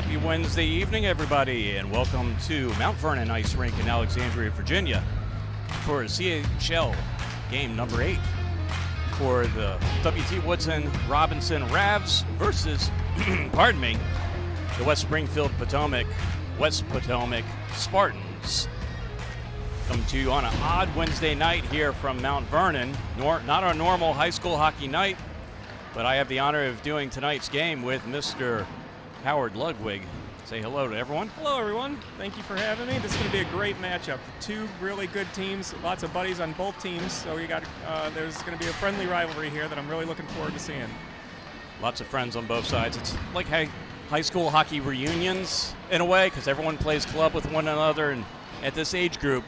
Happy Wednesday evening, everybody, and welcome to Mount Vernon Ice Rink in Alexandria, Virginia for CSHL game number 8 for the WT Woodson Robinson RAVS versus, pardon me, the West Springfield West Potomac Spartans. Coming to you on an odd Wednesday night here from Mount Vernon. Not our normal high school hockey night, but I have the honor of doing tonight's game with Mr. Howard Ludwig. Say hello to everyone. Hello, everyone. Thank you for having me. This is going to be a great matchup. Two really good teams, lots of buddies on both teams. So there's going to be a friendly rivalry here that I'm really looking forward to seeing. Lots of friends on both sides. It's like high school hockey reunions in a way, because everyone plays club with one another, and at this age group,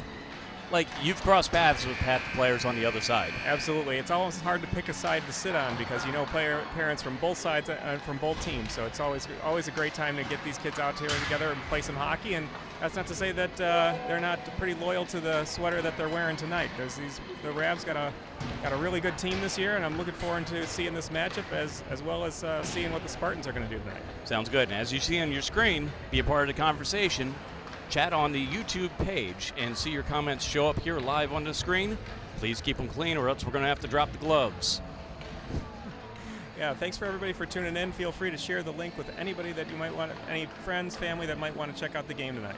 like, you've crossed paths with half the players on the other side. Absolutely. It's almost hard to pick a side to sit on because you know parents from both sides, from both teams. So it's always a great time to get these kids out here together and play some hockey. And that's not to say that they're not pretty loyal to the sweater that they're wearing tonight. The RAVS got a really good team this year, and I'm looking forward to seeing this matchup as well as seeing what the Spartans are going to do tonight. Sounds good. And as you see on your screen, be a part of the conversation. Chat on the YouTube page and see your comments show up here live on the screen. Please keep them clean, or else we're going to have to drop the gloves. Yeah, thanks for everybody for tuning in. Feel free to share the link with anybody that you might want, any friends, family that might want to check out the game tonight.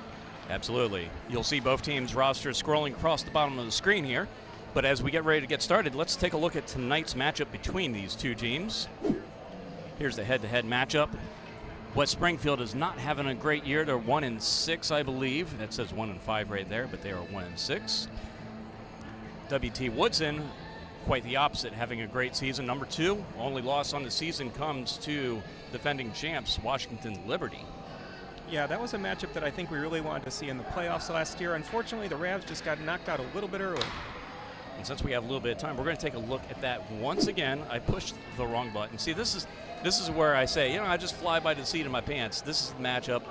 Absolutely. You'll see both teams' rosters scrolling across the bottom of the screen here. But as we get ready to get started, let's take a look at tonight's matchup between these two teams. Here's the head-to-head matchup. West Springfield is not having a great year. They're 1-6, I believe. That says 1-5 right there, but they are 1-6. WT Woodson, quite the opposite, having a great season. Number 2, only loss on the season comes to defending champs, Washington Liberty. Yeah, that was a matchup that I think we really wanted to see in the playoffs last year. Unfortunately, the RAVS just got knocked out a little bit early. And since we have a little bit of time, we're going to take a look at that once again. I pushed the wrong button. See, this is where I say, I just fly by the seat of my pants. This is the matchup.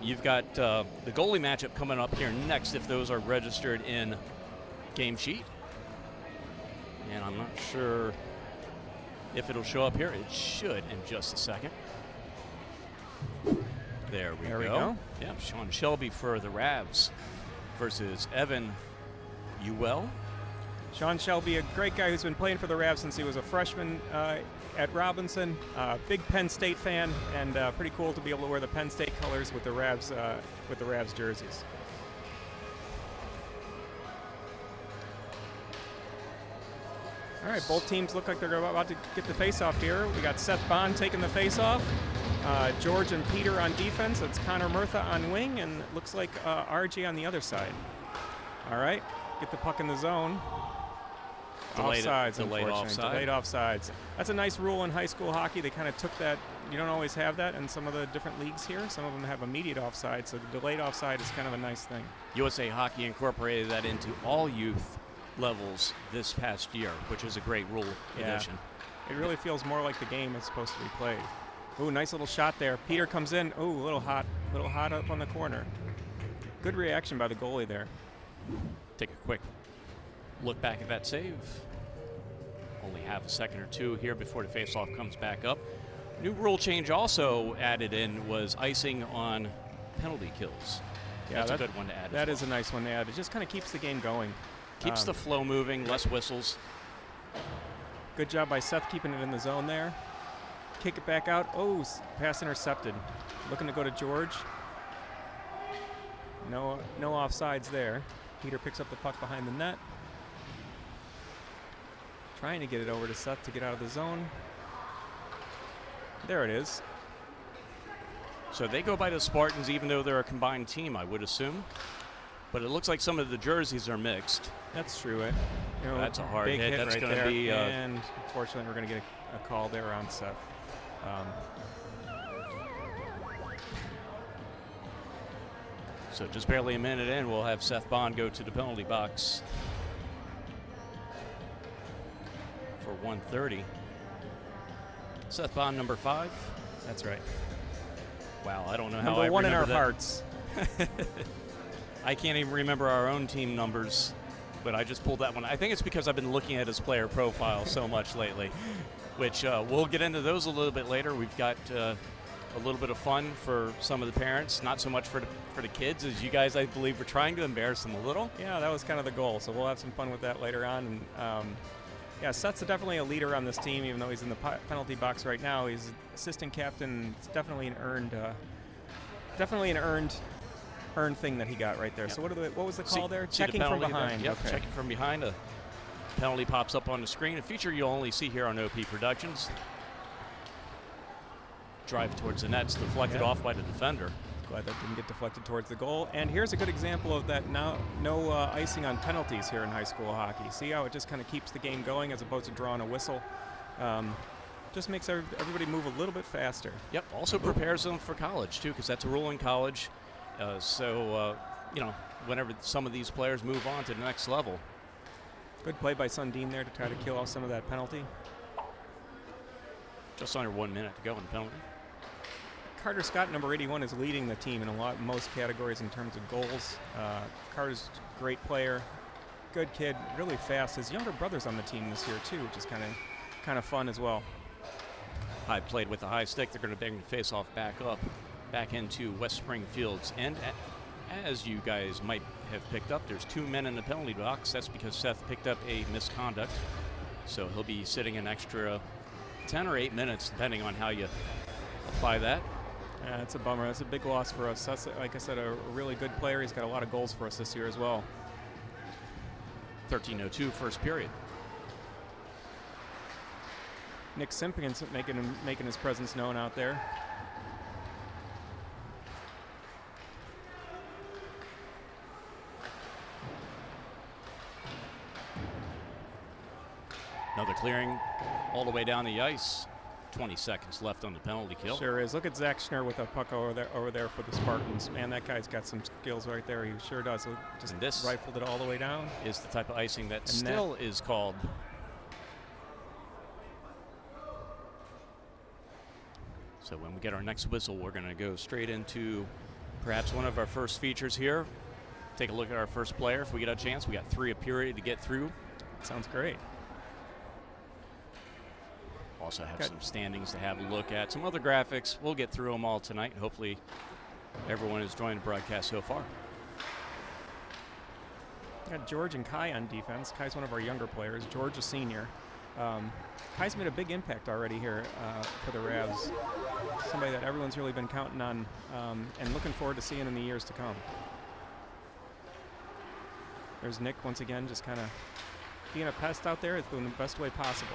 You've got the goalie matchup coming up here next if those are registered in game sheet. And I'm not sure if it'll show up here. It should in just a second. There we go. Yeah, Sean Shelby for the RAVS versus Evan Ewell. Sean Shelby, a great guy who's been playing for the RAVS since he was a freshman at Robinson. Big Penn State fan, and pretty cool to be able to wear the Penn State colors with the RAVS jerseys. All right, both teams look like they're about to get the face-off here. We got Seth Bond taking the face-off. George and Peter on defense. It's Connor Murtha on wing, and it looks like RJ on the other side. All right, get the puck in the zone. Delayed offsides. That's a nice rule in high school hockey. They kind of took that. You don't always have that in some of the different leagues here. Some of them have immediate offside, so the delayed offside is kind of a nice thing. USA Hockey incorporated that into all youth levels this past year, which is a great rule addition. It really feels more like the game is supposed to be played. Ooh, nice little shot there. Peter comes in. Ooh, a little hot up on the corner. Good reaction by the goalie there. Take a quick look back at that save. Only half a second or two here before the faceoff comes back up. New rule change also added in was icing on penalty kills. Yeah, that's a good one to add. That is a nice one to add. It just kind of keeps the game going. Keeps the flow moving, less whistles. Good job by Seth keeping it in the zone there. Kick it back out. Oh, pass intercepted. Looking to go to George. No offsides there. Peter picks up the puck behind the net. Trying to get it over to Seth to get out of the zone. There it is. So they go by the Spartans even though they're a combined team, I would assume. But it looks like some of the jerseys are mixed. That's true. That's a hard hit. That's right going to be... and unfortunately, we're going to get a call there on Seth. So just barely a minute in, we'll have Seth Bond go to the penalty box for 1:30. Seth Bond, number 5. That's right. Wow, I don't know how I one in our that. hearts. I can't even remember our own team numbers, but I just pulled that one. I think it's because I've been looking at his player profile so much lately, which we'll get into those a little bit later. We've got a little bit of fun for some of the parents, not so much for the kids, as you guys, I believe, were trying to embarrass them a little. Yeah, that was kind of the goal. So we'll have some fun with that later on. And yeah, Seth's definitely a leader on this team, even though he's in the penalty box right now. He's assistant captain. It's definitely an earned thing that he got right there. Yep. So what was the call there? Checking from behind. Yep, okay. Checking from behind. A penalty pops up on the screen. A feature you'll only see here on OP Productions. Drive towards the net's deflected off by the defender. Glad that didn't get deflected towards the goal. And here's a good example of that. Now, no icing on penalties here in high school hockey. See how it just kind of keeps the game going as opposed to drawing a whistle. Just makes everybody move a little bit faster. Yep. Also prepares them for college too, because that's a rule in college. You know, whenever some of these players move on to the next level. Good play by Sundin there to try to kill off some of that penalty. Just under 1 minute to go in the penalty. Carter Scott, number 81, is leading the team in most categories in terms of goals. Carter's a great player, good kid, really fast. His younger brother's on the team this year too, which is kind of fun as well. High played with the high stick. They're going to bring the face-off back into West Springfield's end. As you guys might have picked up, there's 2 men in the penalty box. That's because Seth picked up a misconduct. So he'll be sitting an extra 10 or 8 minutes, depending on how you apply that. Yeah, it's a bummer. That's a big loss for us. That's, like I said, a really good player. He's got a lot of goals for us this year as well. 13:02 first period. Nick Simpkins making his presence known out there. Another clearing all the way down the ice. 20 seconds left on the penalty kill. Sure is. Look at Zach Schnur with a puck over there for the Spartans. Man, that guy's got some skills right there. He sure does. Just rifled it all the way down. Is the type of icing that still is called. So when we get our next whistle, we're going to go straight into perhaps one of our first features here. Take a look at our first player if we get a chance. We got 3 a period to get through. Sounds great. Also have some standings to have a look at. Some other graphics. We'll get through them all tonight. Hopefully everyone has joined the broadcast so far. Got George and Kai on defense. Kai's one of our younger players. George a senior. Kai's made a big impact already here for the RAVS. Somebody that everyone's really been counting on and looking forward to seeing in the years to come. There's Nick once again, just kind of being a pest out there. It's doing the best way possible.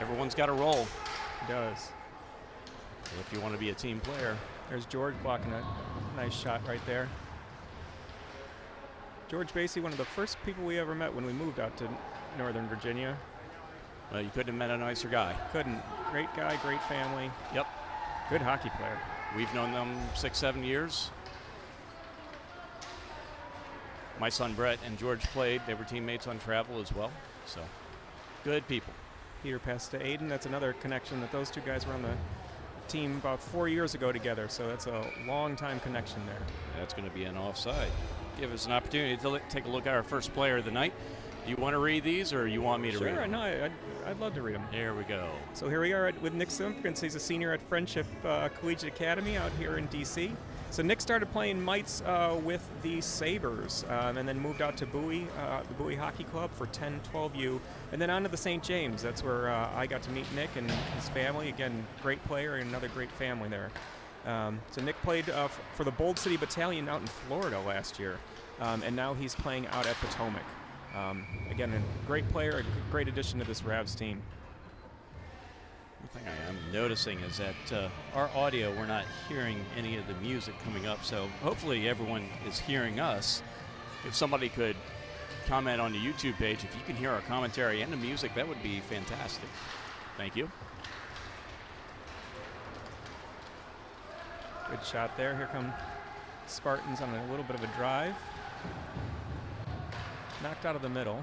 Everyone's got a role. He does. If you want to be a team player. There's George blocking a nice shot right there. George Basie, one of the first people we ever met when we moved out to Northern Virginia. Well, you couldn't have met a nicer guy. Couldn't. Great guy, great family. Yep. Good hockey player. We've known them 6-7 years. My son Brett and George played. They were teammates on travel as well. So, good people. Peter passed to Aiden. That's another connection that those two guys were on the team about 4 years ago together. So that's a long time connection there. That's going to be an offside. Give us an opportunity to take a look at our first player of the night. Do you want to read these or you want me to read them? Sure, no, I'd love to read them. There we go. So here we are with Nick Simpkins. He's a senior at Friendship Collegiate Academy out here in D.C. So Nick started playing mites with the Sabres and then moved out to Bowie, the Bowie Hockey Club for 10-12U, and then on to the St. James. That's where I got to meet Nick and his family. Again, great player and another great family there. So Nick played for the Bold City Battalion out in Florida last year, and now he's playing out at Potomac. Again, a great player, a great addition to this RAVS team. One thing I am noticing is that our audio, we're not hearing any of the music coming up, so hopefully everyone is hearing us. If somebody could comment on the YouTube page, if you can hear our commentary and the music, that would be fantastic. Thank you. Good shot there. Here come Spartans on a little bit of a drive. Knocked out of the middle.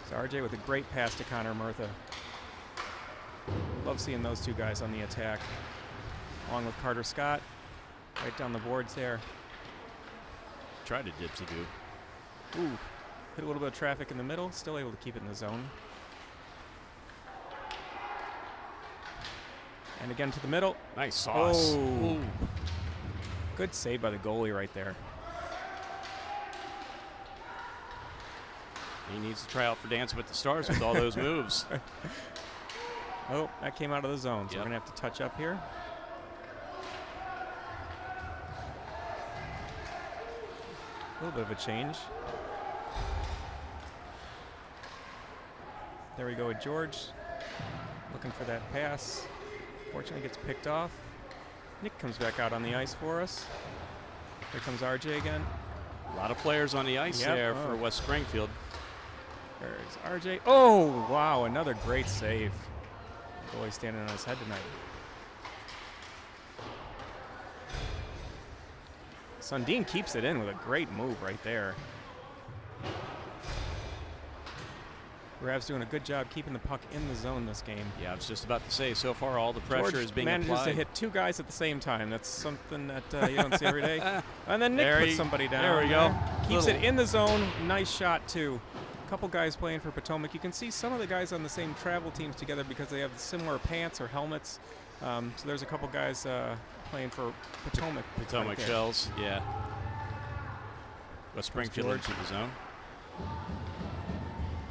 So RJ with a great pass to Connor Murtha. Love seeing those two guys on the attack. Along with Carter Scott. Right down the boards there. Tried to dipsy-do. Ooh. Hit a little bit of traffic in the middle. Still able to keep it in the zone. And again to the middle. Nice sauce. Oh. Ooh. Good save by the goalie right there. He needs to try out for Dancing with the Stars with all those moves. Oh, that came out of the zone, so Yep. we're going to have to touch up here. A little bit of a change. There we go with George. Looking for that pass. Fortunately gets picked off. Nick comes back out on the ice for us. Here comes RJ again. A lot of players on the ice Yep. there for West Springfield. There's RJ. Oh, wow, another great save. Goalie standing on his head tonight. Sundin keeps it in with a great move right there. RAVS doing a good job keeping the puck in the zone this game. Yeah, I was just about to say, so far all the pressure George is being manages applied. to hit two guys at the same time. That's something that you don't see every day. And then Nick There puts he- somebody down. there we go. Keeps Little- it in the zone. Nice shot, too. A couple guys playing for Potomac. You can see some of the guys on the same travel teams together because they have similar pants or helmets. So there's a couple guys playing for Potomac. Potomac right there. Shells, yeah. West Springfield George. into the zone.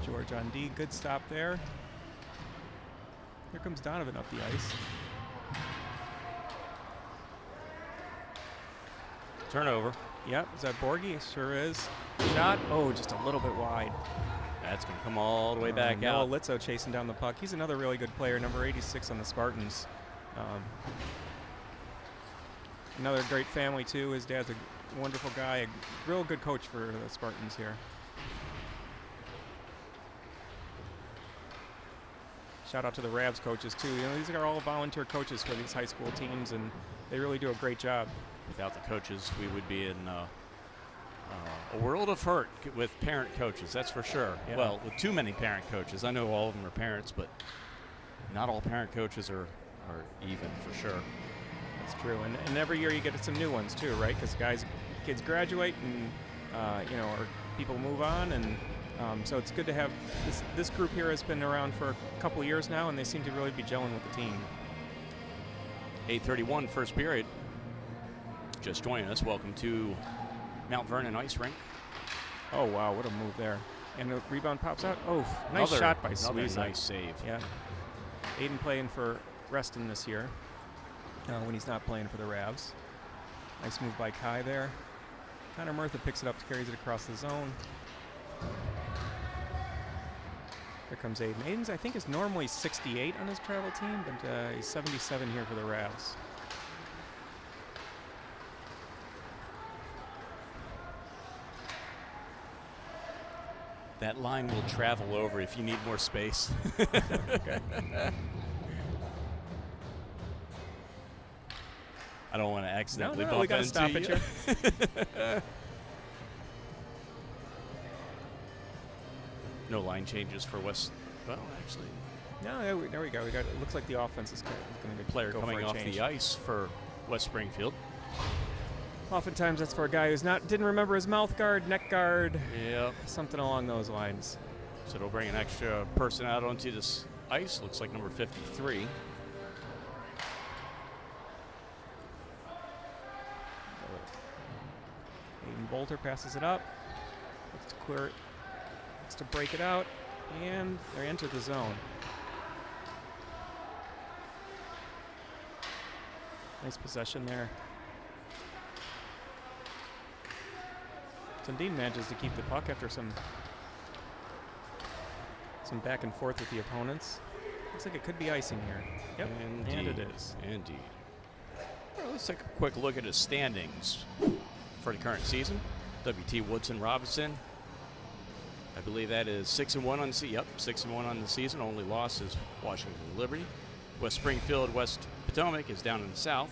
George on D. Good stop there. Here comes Donovan up the ice. Turnover. Yep, is that Borgie? It sure is. Shot. Oh, just a little bit wide. That's going to come all the way back Noah out. Litzo chasing down the puck. He's another really good player, number 86 on the Spartans. Another great family, too. His dad's a wonderful guy, a real good coach for the Spartans here. Shout out to the RAVS coaches, too. You know, these are all volunteer coaches for these high school teams, and they really do a great job. Without the coaches, we would be in a world of hurt with parent coaches, that's for sure. Yeah. Well, with too many parent coaches. I know all of them are parents, but not all parent coaches are even, for sure. That's true, and every year you get some new ones too, right? Because kids graduate, and or people move on, and so it's good to have this group here has been around for a couple years now, and they seem to really be gelling with the team. 8:31 first period. Just joining us. Welcome to Mount Vernon Ice Rink. Oh wow, what a move there! And the rebound pops out. Oh, nice shot by Another Sweeza. nice save. Yeah, Aiden playing for Reston this year when he's not playing for the RAVS. Nice move by Kai there. Connor Murtha picks it up, carries it across the zone. Here comes Aiden. Aiden's, I think, is normally 68 on his travel team, but he's 77 here for the RAVS. That line will travel over if you need more space. Okay. I don't want to accidentally No, bump we got to into stop you. it here. No line changes for West. Well, actually, No, there we go. We got. It looks like the offense is going to player go coming for a off change. the ice for West Springfield. Oftentimes that's for a guy who's didn't remember his mouth guard, neck guard, Yep. something along those lines. So they'll bring an extra person out onto this ice. Looks like number 53. Aiden Bolter passes it up. Looks to clear it. Looks to break it out, and they enter the zone. Nice possession there. Sundin manages to keep the puck after some back and forth with the opponents. Looks like it could be icing here. Yep, and it is. Indeed. Well, let's take a quick look at the standings for the current season. WT Woodson Robinson. I believe that is 6-1 on the season. Yep, 6-1 on the season. Only loss is Washington Liberty. West Springfield, West Potomac is down in the south.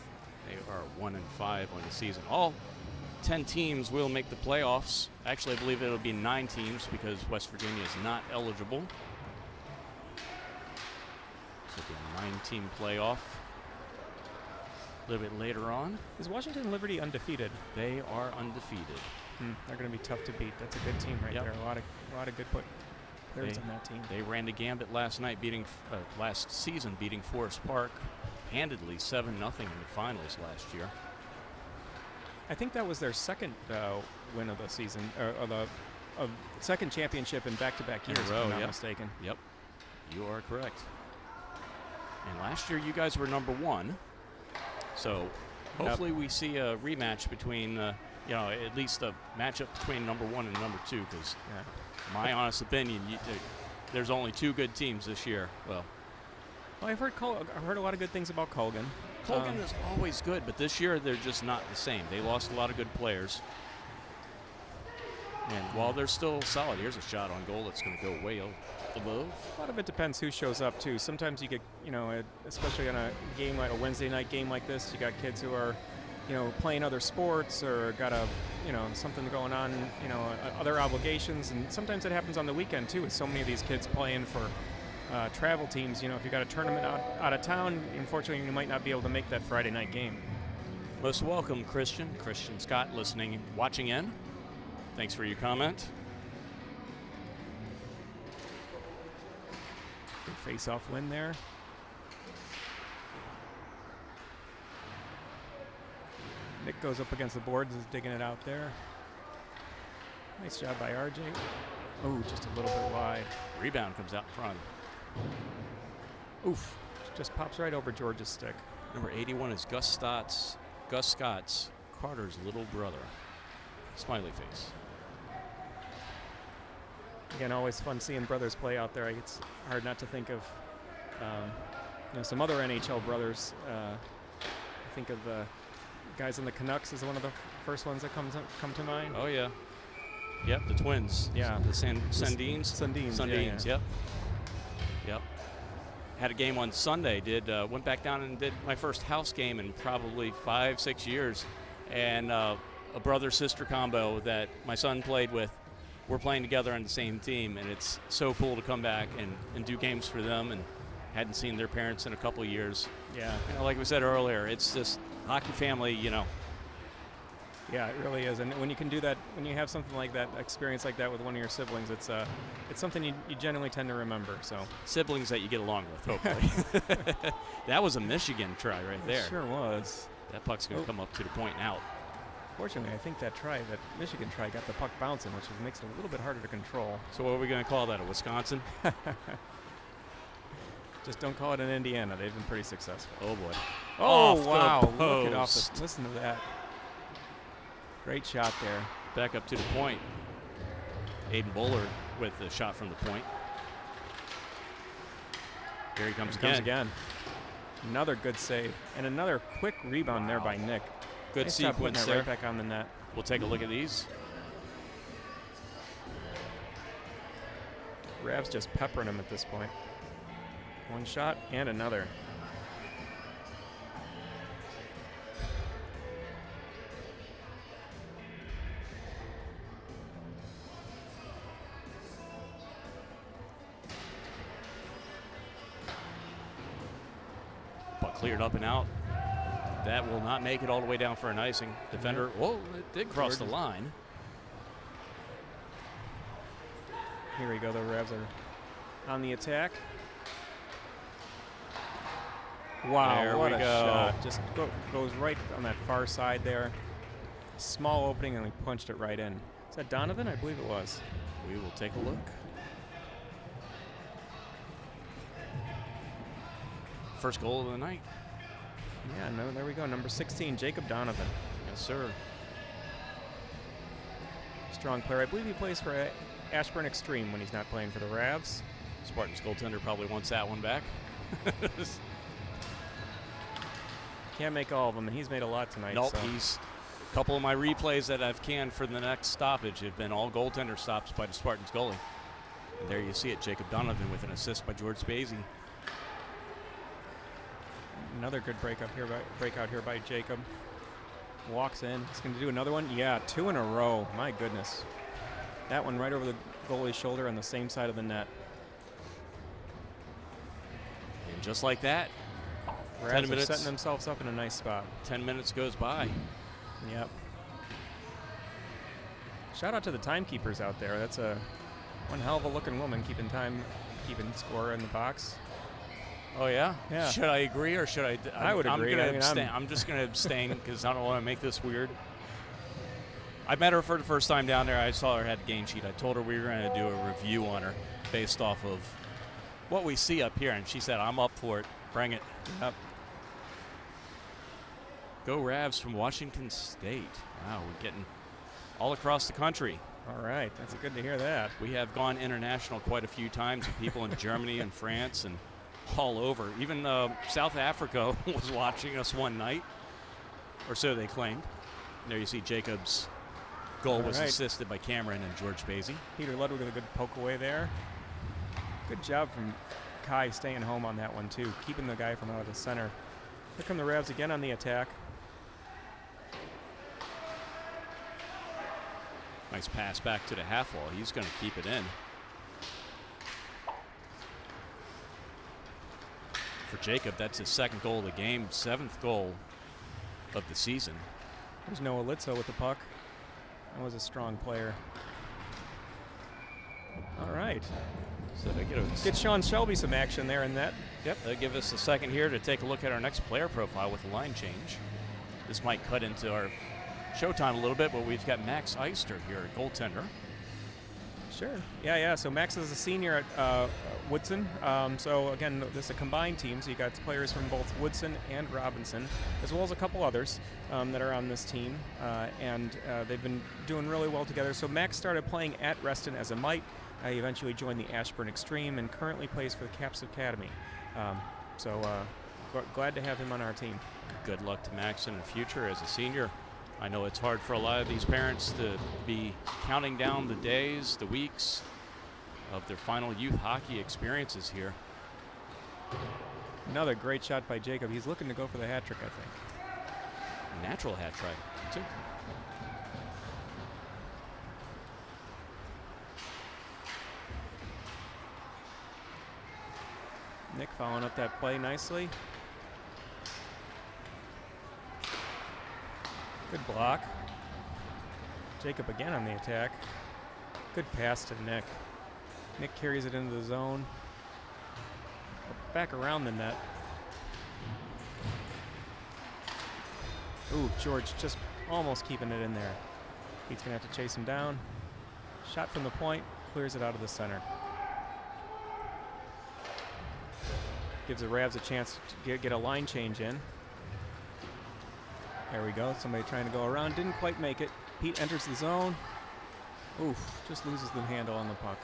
They are 1-5 on the season. All 10 teams will make the playoffs. Actually, I believe it'll be 9 teams because West Virginia is not eligible. So it'll be a 9-team playoff. A little bit later on. Is Washington Liberty undefeated? They are undefeated. They're going to be tough to beat. That's a good team right Yep. there. A lot of good players on that team. They ran the gambit last night, last season, beating Forest Park handedly 7-0 in the finals last year. I think that was their second win of the season, or the second championship in back-to-back years, if I'm not mistaken. Yep, you are correct. And last year you guys were number 1, so hopefully we see a rematch between, at least a matchup between number 1 and number 2, because my honest opinion, there's only 2 good teams this year. Well, I've heard a lot of good things about Colgan. Colgan is always good, but this year they're just not the same. They lost a lot of good players. And while they're still solid, here's a shot on goal that's going to go way above. A lot of it depends who shows up, too. Sometimes you get, especially on a game like a Wednesday night game like this, you got kids who are, playing other sports or got something going on, other obligations. And sometimes it happens on the weekend, too, with so many of these kids playing for travel teams. If you got a tournament out of town, unfortunately, you might not be able to make that Friday night game. Most welcome, Christian Scott, watching in. Thanks for your comment. Good face-off win there. Nick goes up against the boards, is digging it out there. Nice job by RJ. Oh, just a little bit wide. Rebound comes out in front. Oof, just pops right over George's stick. Number 81 is Gus Scott's Carter's little brother. Smiley face. Again, always fun seeing brothers play out there. It's hard not to think of some other NHL brothers. I think of the guys in the Canucks as one of the first ones that come to mind. Oh, yeah. Yep, the twins. Yeah. The Sundins. Sundins, yeah. Yep. Had a game on Sunday. Went back down and did my first house game in probably 5-6 years. And a brother-sister combo that my son played with. We're playing together on the same team, and it's so cool to come back and do games for them, and hadn't seen their parents in a couple of years. Yeah. Like we said earlier, it's just hockey family, Yeah, it really is. And when you can do that, when you have something like that, experience like that with one of your siblings, it's something you generally tend to remember. So siblings that you get along with, hopefully. That was a Michigan try right there. It sure was. That puck's going to come up to the point and out. Fortunately, I think that Michigan try got the puck bouncing, which makes it a little bit harder to control. So what are we going to call that, a Wisconsin? Just don't call it an Indiana. They've been pretty successful. Oh, boy. Oh, wow. Look at off. Listen to that. Great shot there. Back up to the point. Aiden Bullard with the shot from the point. Here he comes again. Another good save. And another quick rebound there by Nick. Good sequence there. Right back on the net. We'll take a look at these. RAVS just peppering him at this point. One shot and another. Puck cleared up and out. That will not make it all the way down for an icing. Defender, whoa, it did cross the line. Here we go, the RAVS are on the attack. Wow, there what we a go. shot. Just goes right on that far side there. Small opening, and we punched it right in. Is that Donovan? I believe it was. We will take a look. First goal of the night. Yeah, no, there we go. Number 16, Jacob Donovan. Yes, sir. Strong player. I believe he plays for Ashburn Extreme when he's not playing for the RAVS. Spartans goaltender probably wants that one back. Can't make all of them, and he's made a lot tonight. Nope, so. he's a couple of my replays that I've canned for the next stoppage have been all goaltender stops by the Spartans goalie. And there you see it, Jacob Donovan with an assist by George Spacey. Another good breakout here by Jacob. Walks in. He's going to do another one. Yeah, 2 in a row. My goodness. That one right over the goalie's shoulder on the same side of the net. And just like that, RAVS are setting themselves up in a nice spot. 10 minutes goes by. Yep. Shout out to the timekeepers out there. That's one hell of a looking woman keeping score in the box. Oh, yeah? Yeah. Should I agree or should I? I would agree. I'm going to abstain. I'm just going to abstain because I don't want to make this weird. I met her for the first time down there. I saw her had a game sheet. I told her we were going to do a review on her based off of what we see up here, and she said, I'm up for it. Bring it. Yep. Go Ravs from Washington State. Wow, we're getting all across the country. All right. That's good to hear that. We have gone international quite a few times with people in Germany and France and all over. Even South Africa was watching us one night, or so they claimed. And there you see Jacob's goal was assisted by Cameron and George Basie. Peter Ludwig with a good poke away there. Good job from Kai staying home on that one, too, keeping the guy from out of the center. Here come the Ravs again on the attack. Nice pass back to the half wall. He's going to keep it in. For Jacob, that's his second goal of the game, 7th goal of the season. There's Noah Litzo with the puck. That was a strong player. All right. So they get Sean Shelby some action there in that. Yep, they'll give us a second here to take a look at our next player profile with a line change. This might cut into our showtime a little bit, but we've got Max Eister here, a goaltender. Sure. Yeah. So Max is a senior at Woodson. So again, this is a combined team. So you got players from both Woodson and Robinson, as well as a couple others that are on this team, and they've been doing really well together. So Max started playing at Reston as a mite. He eventually joined the Ashburn Extreme and currently plays for the Caps Academy. Glad to have him on our team. Good luck to Max in the future as a senior. I know it's hard for a lot of these parents to be counting down the days, the weeks of their final youth hockey experiences here. Another great shot by Jacob. He's looking to go for the hat trick, I think. Natural hat trick, too. Nick following up that play nicely. Good block. Jacob again on the attack. Good pass to Nick. Nick carries it into the zone. Back around the net. Ooh, George just almost keeping it in there. He's going to have to chase him down. Shot from the point, clears it out of the center. Gives the Ravs a chance to get a line change in. There we go. Somebody trying to go around. Didn't quite make it. Pete enters the zone. Oof, just loses the handle on the puck.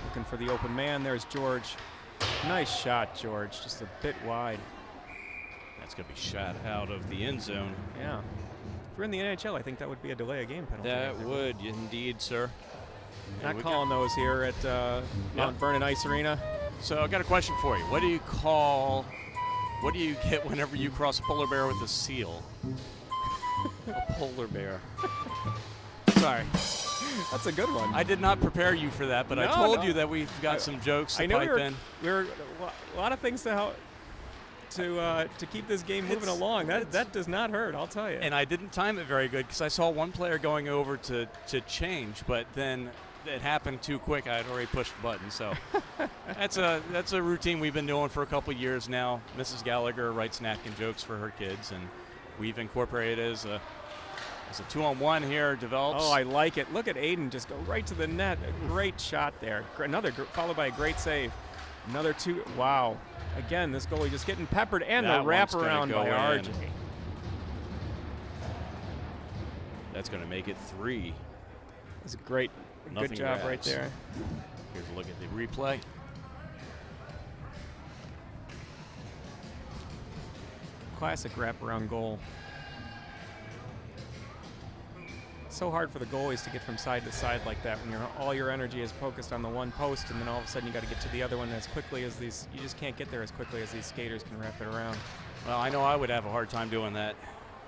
Looking for the open man. There's George. Nice shot, George. Just a bit wide. That's going to be shot out of the end zone. Yeah. If we're in the NHL, I think that would be a delay of game penalty. That would indeed, sir. Not calling those here at Mount Vernon Ice Arena. So I got a question for you. What do you get whenever you cross a polar bear with a seal? A polar bear. Sorry. That's a good one. I did not prepare you for that, but I told you that we've got some jokes to pipe in. There are a lot of things to help to keep this game moving along. That does not hurt, I'll tell you. And I didn't time it very good because I saw one player going over to change, but then it happened too quick. I had already pushed the button. So that's a routine we've been doing for a couple years now. Mrs. Gallagher writes napkin jokes for her kids, and we've incorporated it as a 2-on-1 here develops. Oh, I like it. Look at Aiden just go right to the net. A great shot there. Another followed by a great save. Another two. Wow. Again, this goalie just getting peppered, and the wraparound by RJ. That's going to make it 3. It's a great. Good job right there. Here's a look at the replay. Classic wraparound goal. So hard for the goalies to get from side to side like that when all your energy is focused on the one post, and then all of a sudden you got to get to the other one as quickly as these. You just can't get there as quickly as these skaters can wrap it around. Well, I know I would have a hard time doing that,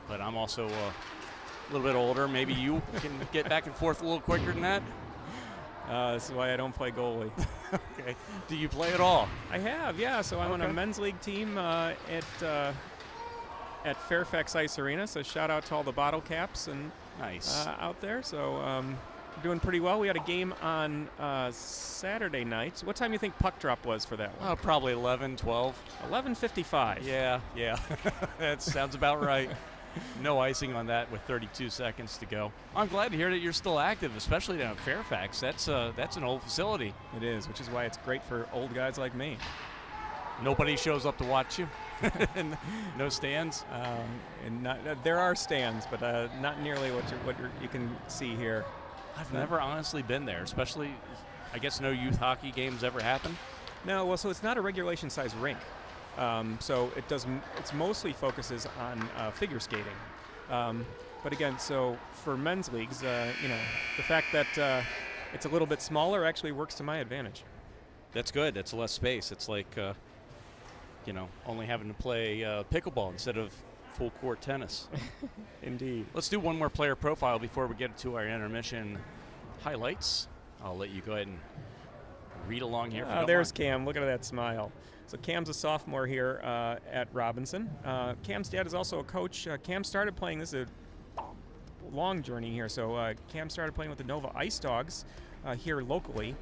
but I'm also a little bit older. Maybe you can get back and forth a little quicker than that. This is why I don't play goalie. Okay. Do you play at all? I have, yeah. So I'm on a men's league team at Fairfax Ice Arena. So shout out to all the bottle caps and nice out there. So doing pretty well. We had a game on Saturday night. What time do you think puck drop was for that one? Probably 11, 12. 11:55. Yeah. That sounds about right. No icing on that with 32 seconds to go. I'm glad to hear that you're still active, especially down at Fairfax. That's an old facility. It is, which is why it's great for old guys like me. Nobody shows up to watch you. No stands. There are stands, but not nearly what you can see here. I've never honestly been there, especially, I guess no youth hockey games ever happen. No, well, so it's not a regulation size rink. So it's mostly focuses on figure skating. But again, so for men's leagues, the fact that it's a little bit smaller actually works to my advantage. That's good. That's less space. It's like, only having to play pickleball instead of full court tennis. Indeed. Let's do one more player profile before we get to our intermission highlights. I'll let you go ahead and read along here. There's Cam. Look at that smile. So Cam's a sophomore here at Robinson. Cam's dad is also a coach. Cam started playing. This is a long journey here. So Cam started playing with the Nova Ice Dogs here locally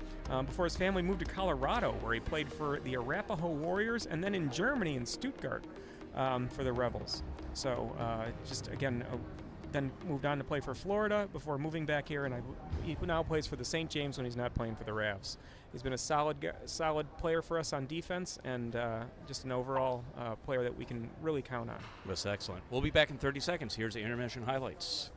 before his family moved to Colorado, where he played for the Arapaho Warriors, and then in Germany in Stuttgart for the Rebels. So then moved on to play for Florida before moving back here, and he now plays for the St. James when he's not playing for the RAVS. He's been a solid player for us on defense, and just an overall player that we can really count on. That's excellent. We'll be back in 30 seconds. Here's the intermission highlights.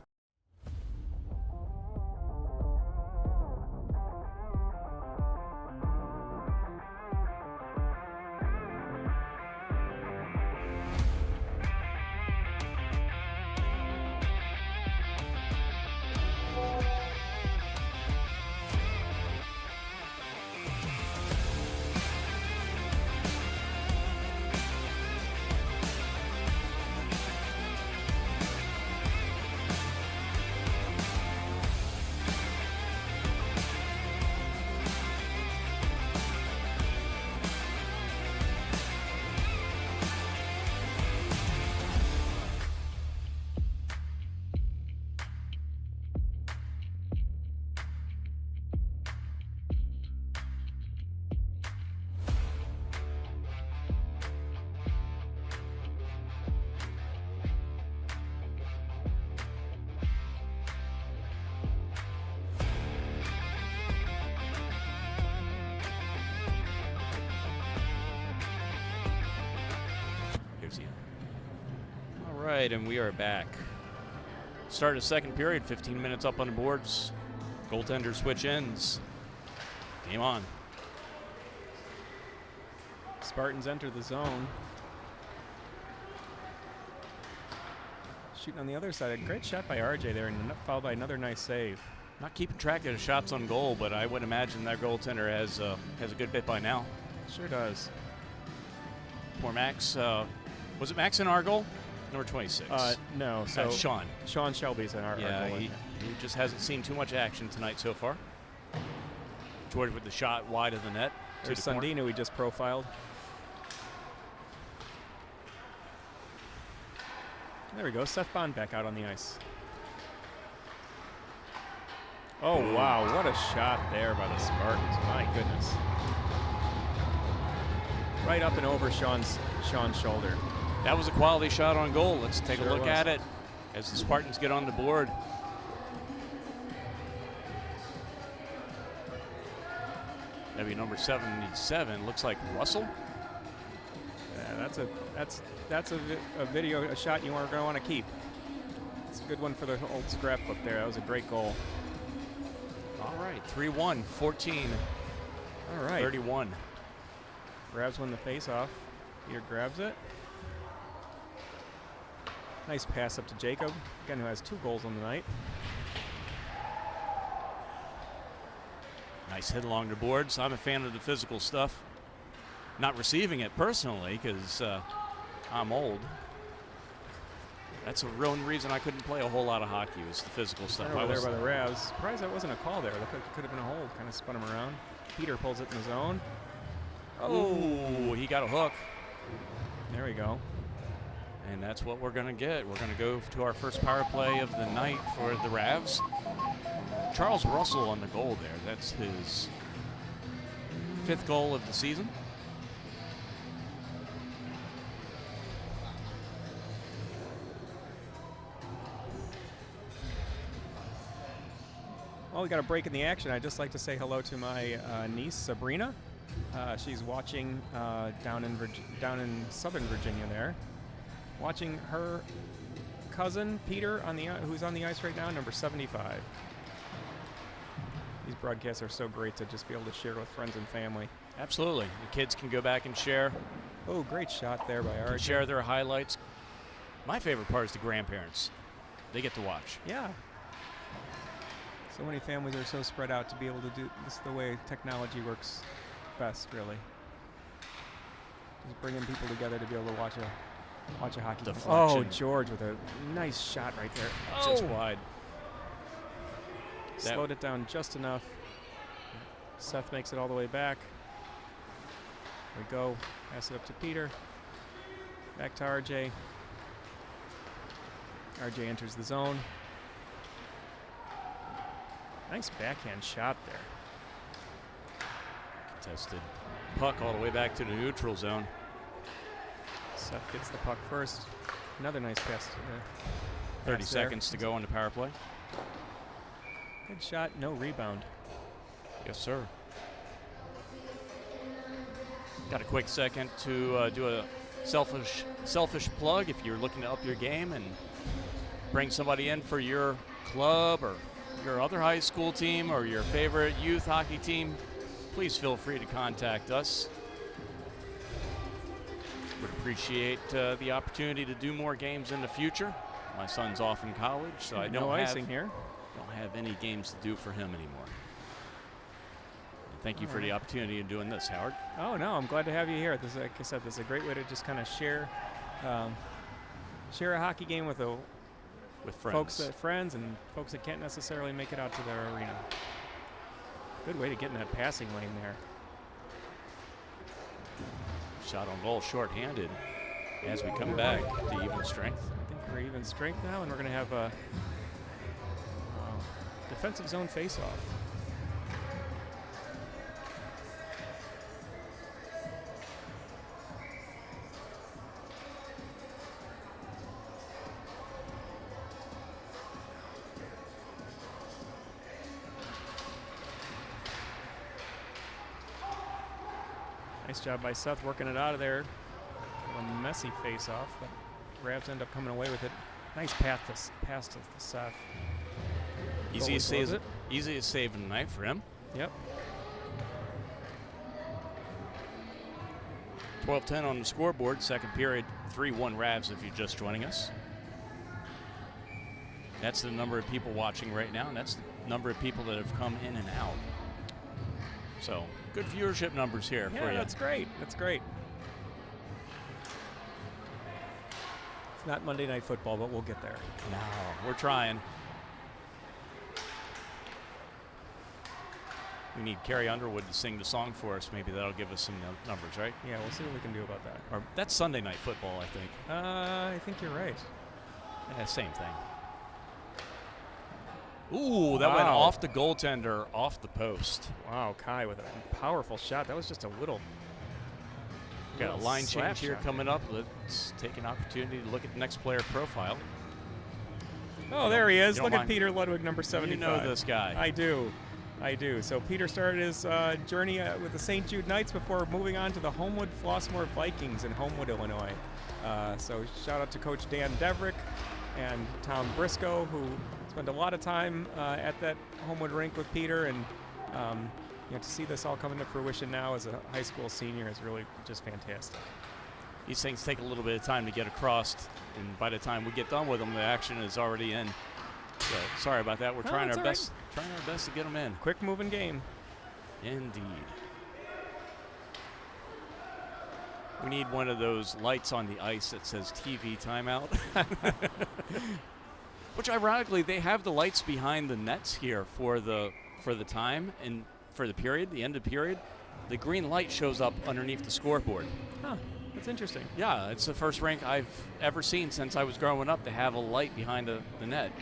All right, and we are back. Start of second period, 15 minutes up on the boards. Goaltender switch ends. Game on. Spartans enter the zone. Shooting on the other side. A great shot by RJ there, and followed by another nice save. Not keeping track of the shots on goal, but I would imagine that goaltender has a good bit by now. Sure does. Poor Max. Was it Max in our goal? Number 26. No. So That's Sean. Sean Shelby's in our goal. He just hasn't seen too much action tonight so far. George with the shot wide of the net. There's Sundin, who we just profiled. There we go. Seth Bond back out on the ice. Oh, wow. What a shot there by the Spartans. My goodness. Right up and over Sean's shoulder. That was a quality shot on goal. Let's take a look was. at it as the Spartans get on the board. That'd be number 77. Looks like Russell. Yeah, that's a shot you are going to want to keep. It's a good one for the old scrapbook there. That was a great goal. All right, 3-1, 14. All right. 31. RAVS win the face-off. Peter grabs it. Nice pass up to Jacob, again, who has 2 goals on the night. Nice hit along the boards. I'm a fan of the physical stuff. Not receiving it personally because I'm old. That's a real reason I couldn't play a whole lot of hockey, was the physical stuff. Over there by the RAVS. Surprised that wasn't a call there. Looked like it could have been a hold. Kind of spun him around. Peter pulls it in the zone. Oh, he got a hook. There we go. And that's what we're going to get. We're going to go to our first power play of the night for the RAVS. Charles Russell on the goal there. That's his 5th goal of the season. Well, we got a break in the action. I'd just like to say hello to my niece, Sabrina. She's watching down in Southern Virginia there. Watching her cousin, Peter, who's on the ice right now, number 75. These broadcasts are so great to just be able to share with friends and family. Absolutely. The kids can go back and share. Oh, great shot there by RJ. Share their highlights. My favorite part is the grandparents. They get to watch. Yeah. So many families are so spread out to be able to do this is the way technology works best, really. Just bringing people together to be able to watch a hockey game. Oh, George with a nice shot right there. Just wide. Slowed it down just enough. Seth makes it all the way back. There we go. Pass it up to Peter. Back to RJ. RJ enters the zone. Nice backhand shot there. Contested puck all the way back to the neutral zone. Seth gets the puck first. Another nice pass. 30 seconds to go on the power play. Good shot, no rebound. Yes, sir. Got a quick second to do a selfish plug if you're looking to up your game and bring somebody in for your club or your other high school team or your favorite youth hockey team. Please feel free to contact us. Would appreciate the opportunity to do more games in the future. My son's off in college, so I don't have any games to do for him anymore. And thank you for the opportunity of doing this, Howard. Oh no, I'm glad to have you here. This, like I said, this is a great way to just kind of share a hockey game with friends and folks that can't necessarily make it out to their arena. Good way to get in that passing lane there. Shot on goal, shorthanded. As we come back to even strength. I think we're even strength now, and we're going to have a defensive zone face-off. Nice job by Seth working it out of there. A messy face-off, but Ravs end up coming away with it. Nice pass to Seth. Easy to save tonight for him. Yep. 12-10 on the scoreboard. Second period, 3-1 Ravs if you're just joining us. That's the number of people watching right now, and that's the number of people that have come in and out. So, good viewership numbers here for you. Yeah, that's great. That's great. It's not Monday Night Football, but we'll get there. No, we're trying. We need Carrie Underwood to sing the song for us. Maybe that'll give us some numbers, right? Yeah, we'll see what we can do about that. Or that's Sunday Night Football, I think. I think you're right. Yeah, same thing. Ooh, that went off the goaltender, off the post. Wow, Kai with a powerful shot. That was just a little. Got a line change here coming up. Let's take an opportunity to look at the next player profile. Oh, there he is. Look at Peter Ludwig, number 75. You know this guy. I do. So Peter started his journey with the St. Jude Knights before moving on to the Homewood Flossmoor Vikings in Homewood, Illinois. So shout out to Coach Dan Deverick and Tom Briscoe, who spent a lot of time at that Homewood rink with Peter, and to see this all come into fruition now as a high school senior is really just fantastic. These things take a little bit of time to get across, and by the time we get done with them, the action is already in. So sorry about that. We're trying our best to get them in. Quick moving game. Indeed. We need one of those lights on the ice that says TV timeout. Which ironically, they have the lights behind the nets here for the time and for the period, the end of the period. The green light shows up underneath the scoreboard. Huh, that's interesting. Yeah, it's the first rink I've ever seen since I was growing up to have a light behind the net.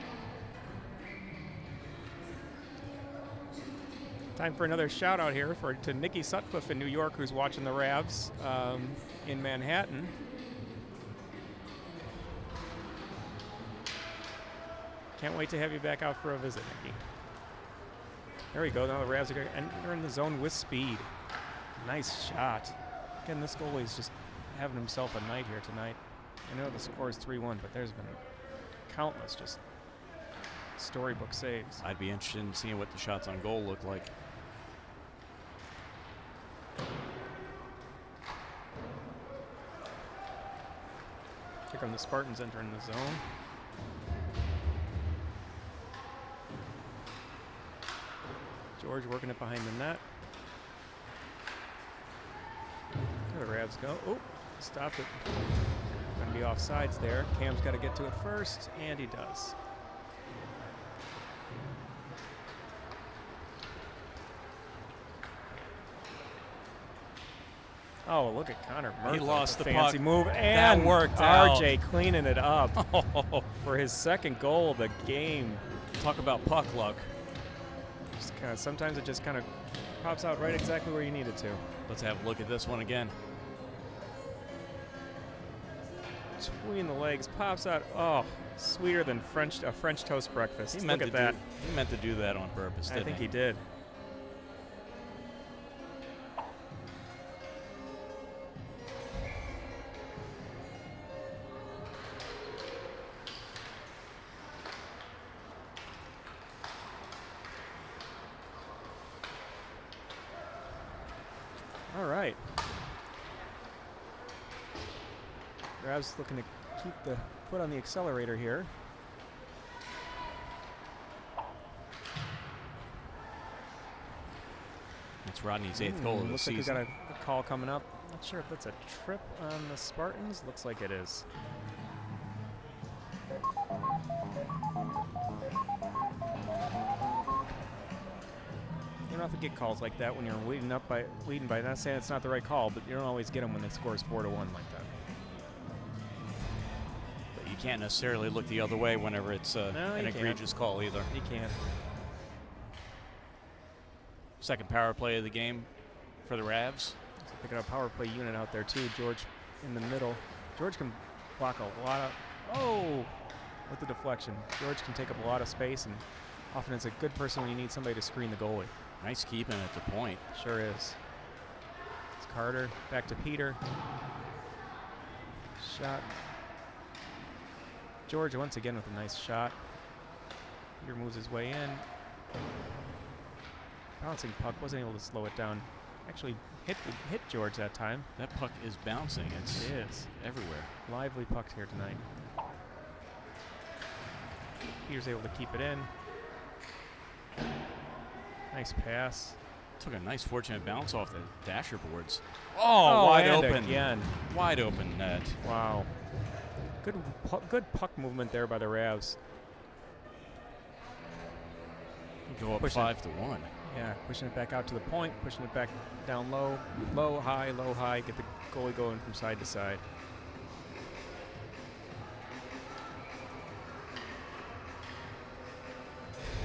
Time for another shout out here to Nikki Sutcliffe in New York, who's watching the RAVS in Manhattan. Can't wait to have you back out for a visit, Nikki. There we go. Now the RAVS are going to enter in the zone with speed. Nice shot. Again, this goalie's just having himself a night here tonight. I know the score is 3-1, but there's been countless just storybook saves. I'd be interested in seeing what the shots on goal look like. Here come the Spartans entering the zone. George working it behind the net. There the RAVS go. Oh, stopped it. Going to be offsides there. Cam's got to get to it first, and he does. Oh, look at Connor Murphy. He lost the fancy puck. Move, and that worked out. RJ cleaning it up for his second goal of the game. Talk about puck luck. Just sometimes it just kind of pops out right exactly where you need it to. Let's have a look at this one again. Between the legs, pops out. Oh, sweeter than a French toast breakfast. Look at that. He meant to do that on purpose, didn't I think he did. All right. RAVS looking to keep the foot on the accelerator here. It's Rodney's 8th goal of the looks season. Looks like we got a call coming up. Not sure if that's a trip on the Spartans. Looks like it is. You don't have to get calls like that when you're leading by. Not saying it's not the right call, but you don't always get them when the score is 4-1 like that. But you can't necessarily look the other way whenever it's an egregious call either. You can't. Second power play of the game for the RAVS. They got a power play unit out there too. George in the middle. George can block a lot of. Oh, with the deflection. George can take up a lot of space, and often it's a good person when you need somebody to screen the goalie. Nice keeping at the point. Sure is. It's Carter back to Peter. Shot. George once again with a nice shot. Peter moves his way in. Bouncing puck, wasn't able to slow it down. Actually hit George that time. That puck is bouncing. It is everywhere. Lively puck here tonight. Peter's able to keep it in. Nice pass. Took a nice fortunate bounce off the dasher boards. Oh, wide open. Again. Wide open net. Wow. Good puck movement there by the RAVS. Go up 5-1. Yeah, pushing it back out to the point, pushing it back down low, low, high, get the goalie going from side to side.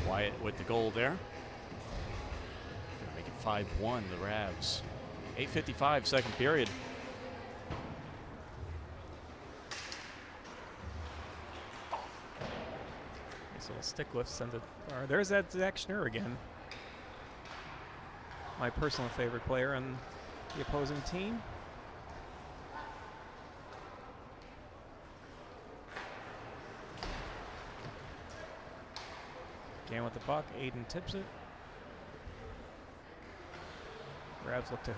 Wyatt with the goal there. Gonna make it 5-1, the RAVS. 8:55, second period. Nice little stick lift sends it far. There's that Zach Schnurr again. My personal favorite player on the opposing team. Again with the puck, Aiden tips it. RAVS look to.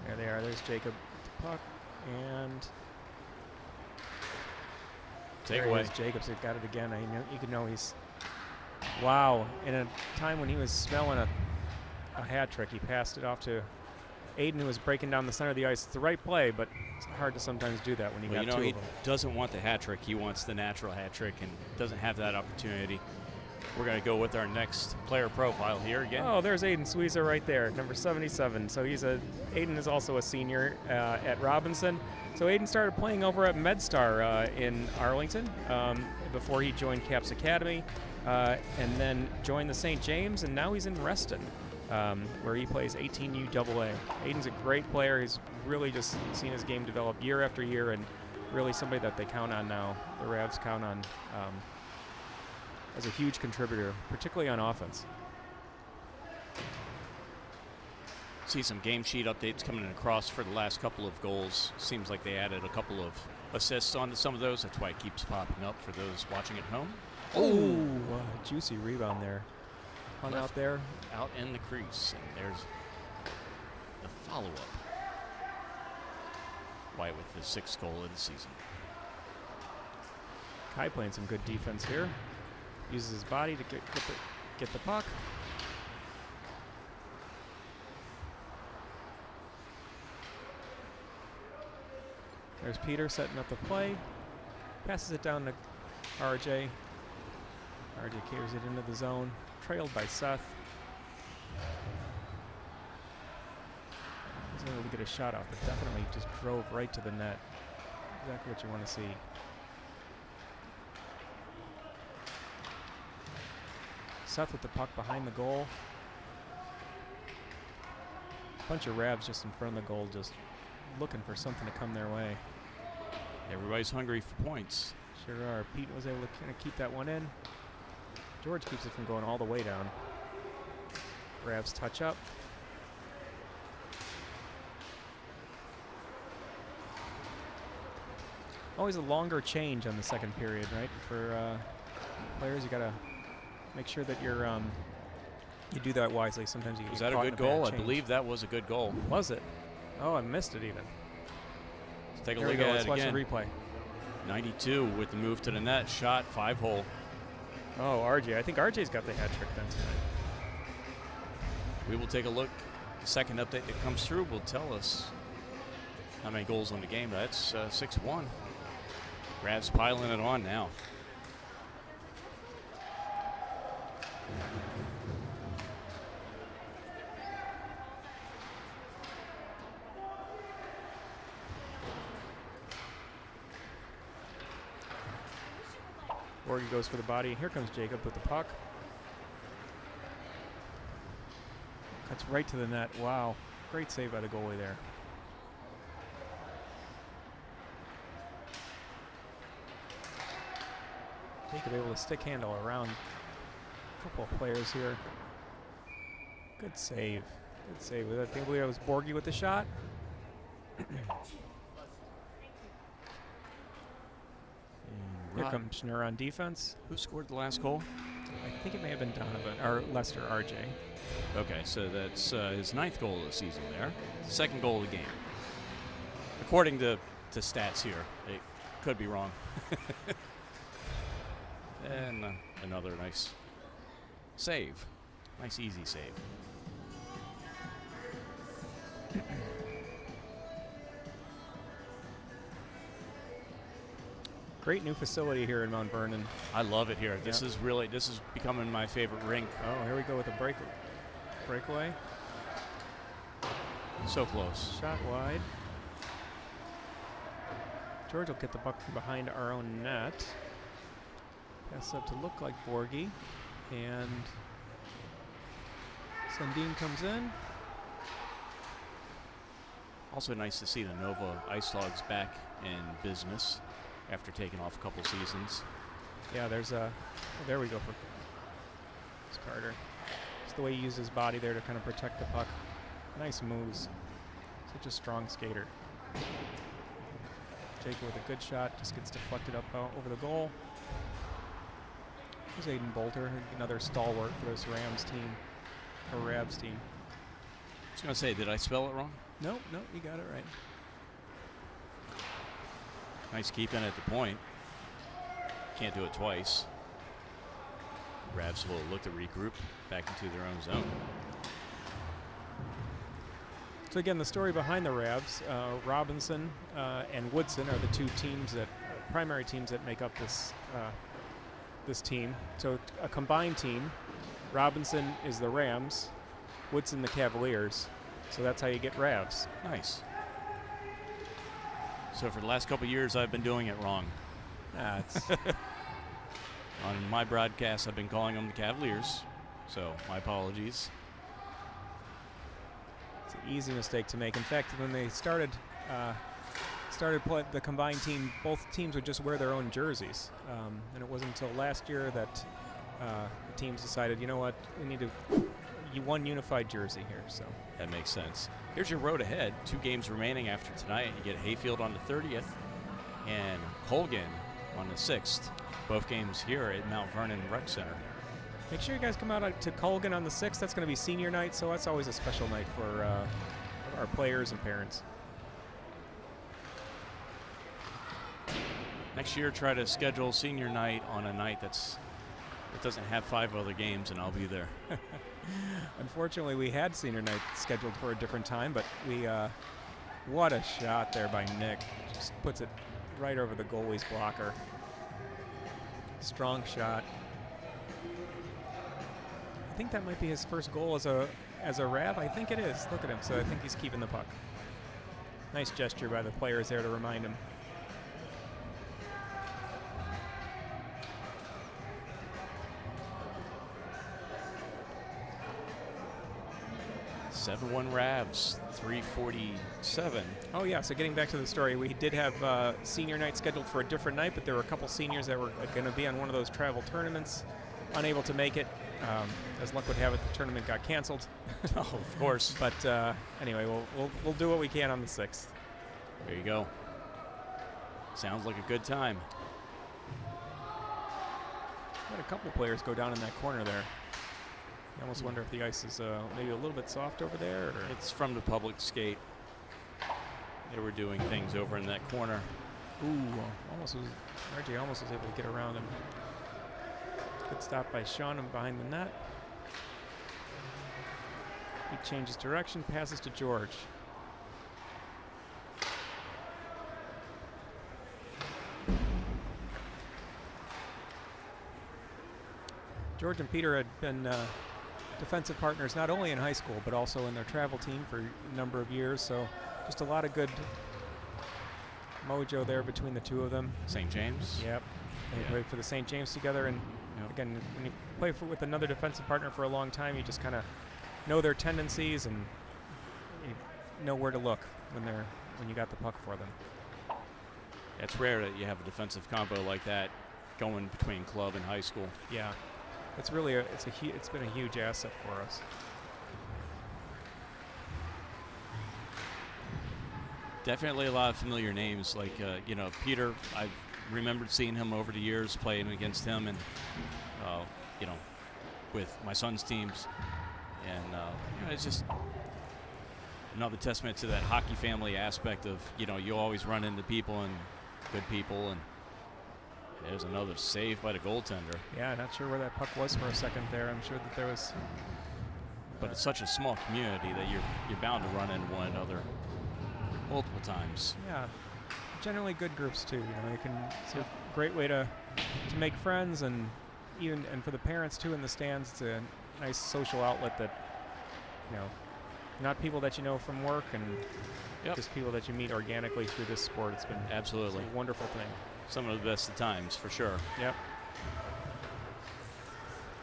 There they are. There's Jacob with the puck and. Take away. Jacobs got it again. You can know he's. Wow. In a time when he was smelling a hat trick, he passed it off to Aiden, who was breaking down the center of the ice. It's the right play, but it's hard to sometimes do that when you got two of them. He doesn't want the hat trick. He wants the natural hat trick and doesn't have that opportunity. We're going to go with our next player profile here again. Oh, there's Aiden Sweezer right there, number 77. So Aiden is also a senior at Robinson. So Aiden started playing over at MedStar in Arlington before he joined Caps Academy. and then joined the St. James, and now he's in Reston, where he plays 18U AA. Aiden's a great player. He's really just seen his game develop year after year, and really somebody that they count on now. The Ravs count on as a huge contributor, particularly on offense. See some game sheet updates coming across for the last couple of goals. Seems like they added a couple of assists onto some of those. That's why it keeps popping up for those watching at home. Oh, juicy rebound there. Hung out there. Out in the crease. And there's the follow-up. White with the 6th goal of the season. Kai playing some good defense here. Uses his body to get the puck. There's Peter setting up the play. Passes it down to RJ. RJ carries it into the zone. Trailed by Seth. Wasn't able to get a shot off, but definitely just drove right to the net. Exactly what you want to see. Seth with the puck behind the goal. Bunch of Ravs just in front of the goal, just looking for something to come their way. Everybody's hungry for points. Sure are. Pete was able to kind of keep that one in. George keeps it from going all the way down. Ravs touch up. Always a longer change on the second period, right? For players, you got to make sure that you're you do that wisely. Sometimes you get Was that caught a in good goal? I bad change. believe that was a good goal. Was it? Oh, I missed it even. Let's take a There we look go. at Let's it watch again. the replay. 92 with the move to the net. Shot, 5-hole. Oh, RJ. I think RJ's got the hat trick then tonight. We will take a look. The second update that comes through will tell us how many goals on the game. That's 6-1. Ravs piling it on now. Borgie goes for the body. Here comes Jacob with the puck. Cuts right to the net. Wow. Great save by the goalie there. Jacob able to stick handle around a couple of players here. Good save. Good save. I think it was Borgie with the shot. Here comes Schnur on defense. Who scored the last goal? I think it may have been Donovan, or Lester, RJ. Okay, so that's his 9th goal of the season there. 2nd goal of the game. According to stats here. They could be wrong. And another nice save. Nice, easy save. Great new facility here in Mount Vernon. I love it here. This is becoming my favorite rink. Oh, here we go with a breakaway. So close. Shot wide. George will get the puck from behind our own net. Pass up to look like Borgie. And Sundin comes in. Also nice to see the Nova Ice Dogs back in business after taking off a couple seasons. Yeah, there's a... there we go for Carter. It's the way he used his body there to kind of protect the puck. Nice moves. Such a strong skater. Jacob with a good shot. Just gets deflected up over the goal. There's Aiden Bolter, another stalwart for this Rams team. Or Ravs team. I was going to say, did I spell it wrong? Nope, you got it right. Nice keeping at the point. Can't do it twice. Ravs will look to regroup back into their own zone. So again, the story behind the Ravs, Robinson and Woodson are the two teams that primary teams that make up this this team. So a combined team. Robinson is the Rams, Woodson the Cavaliers. So that's how you get Ravs. Nice. So for the last couple of years, I've been doing it wrong. It's On my broadcast, I've been calling them the Cavaliers, so my apologies. It's an easy mistake to make. In fact, when they started the combined team, both teams would just wear their own jerseys. And it wasn't until last year that the teams decided, you know what, we need one unified jersey here. So that makes sense. Here's your road ahead. 2 games remaining after tonight. You get Hayfield on the 30th and Colgan on the 6th. Both games here at Mount Vernon Rec Center. Make sure you guys come out to Colgan on the 6th. That's going to be senior night, so that's always a special night for our players and parents. Next year, try to schedule senior night on a night that doesn't have 5 other games, and I'll be there. Unfortunately, we had senior night scheduled for a different time, but what a shot there by Nick. Just puts it right over the goalie's blocker. Strong shot. I think that might be his first goal as a RAV. I think it is. Look at him. So I think he's keeping the puck. Nice gesture by the players there to remind him. (7-1) Ravs, 3:47. Oh yeah, so getting back to the story, we did have senior night scheduled for a different night, but there were a couple seniors that were going to be on one of those travel tournaments, unable to make it. As luck would have it, the tournament got canceled. Oh, of course. But anyway, we'll do what we can on the 6th. There you go. Sounds like a good time. Had a couple players go down in that corner there. I almost wonder if the ice is maybe a little bit soft over there. Or it's from the public skate. They were doing things over in that corner. Ooh, RJ almost was able to get around him. Good stop by Sean behind the net. He changes direction, passes to George. George and Peter had been defensive partners not only in high school but also in their travel team for a number of years, so just a lot of good mojo there between the two of them. St. James? Yep. They played for the St. James together, and again, when you play with another defensive partner for a long time, you just kind of know their tendencies and you know where to look when you got the puck for them. It's rare that you have a defensive combo like that going between club and high school. Yeah. It's really it's been a huge asset for us. Definitely a lot of familiar names, like Peter. I remembered seeing him over the years, playing against him, and with my son's teams, and it's just another testament to that hockey family aspect of you always run into people and good people. And there's another save by the goaltender. Yeah, not sure where that puck was for a second there. I'm sure that there was. But it's such a small community that you're bound to run into one another multiple times. Yeah, generally good groups too. It's a great way to make friends, and for the parents too in the stands. It's a nice social outlet that not people that you know from work, and just people that you meet organically through this sport. It's been absolutely a wonderful thing. Some of the best of times, for sure. Yep.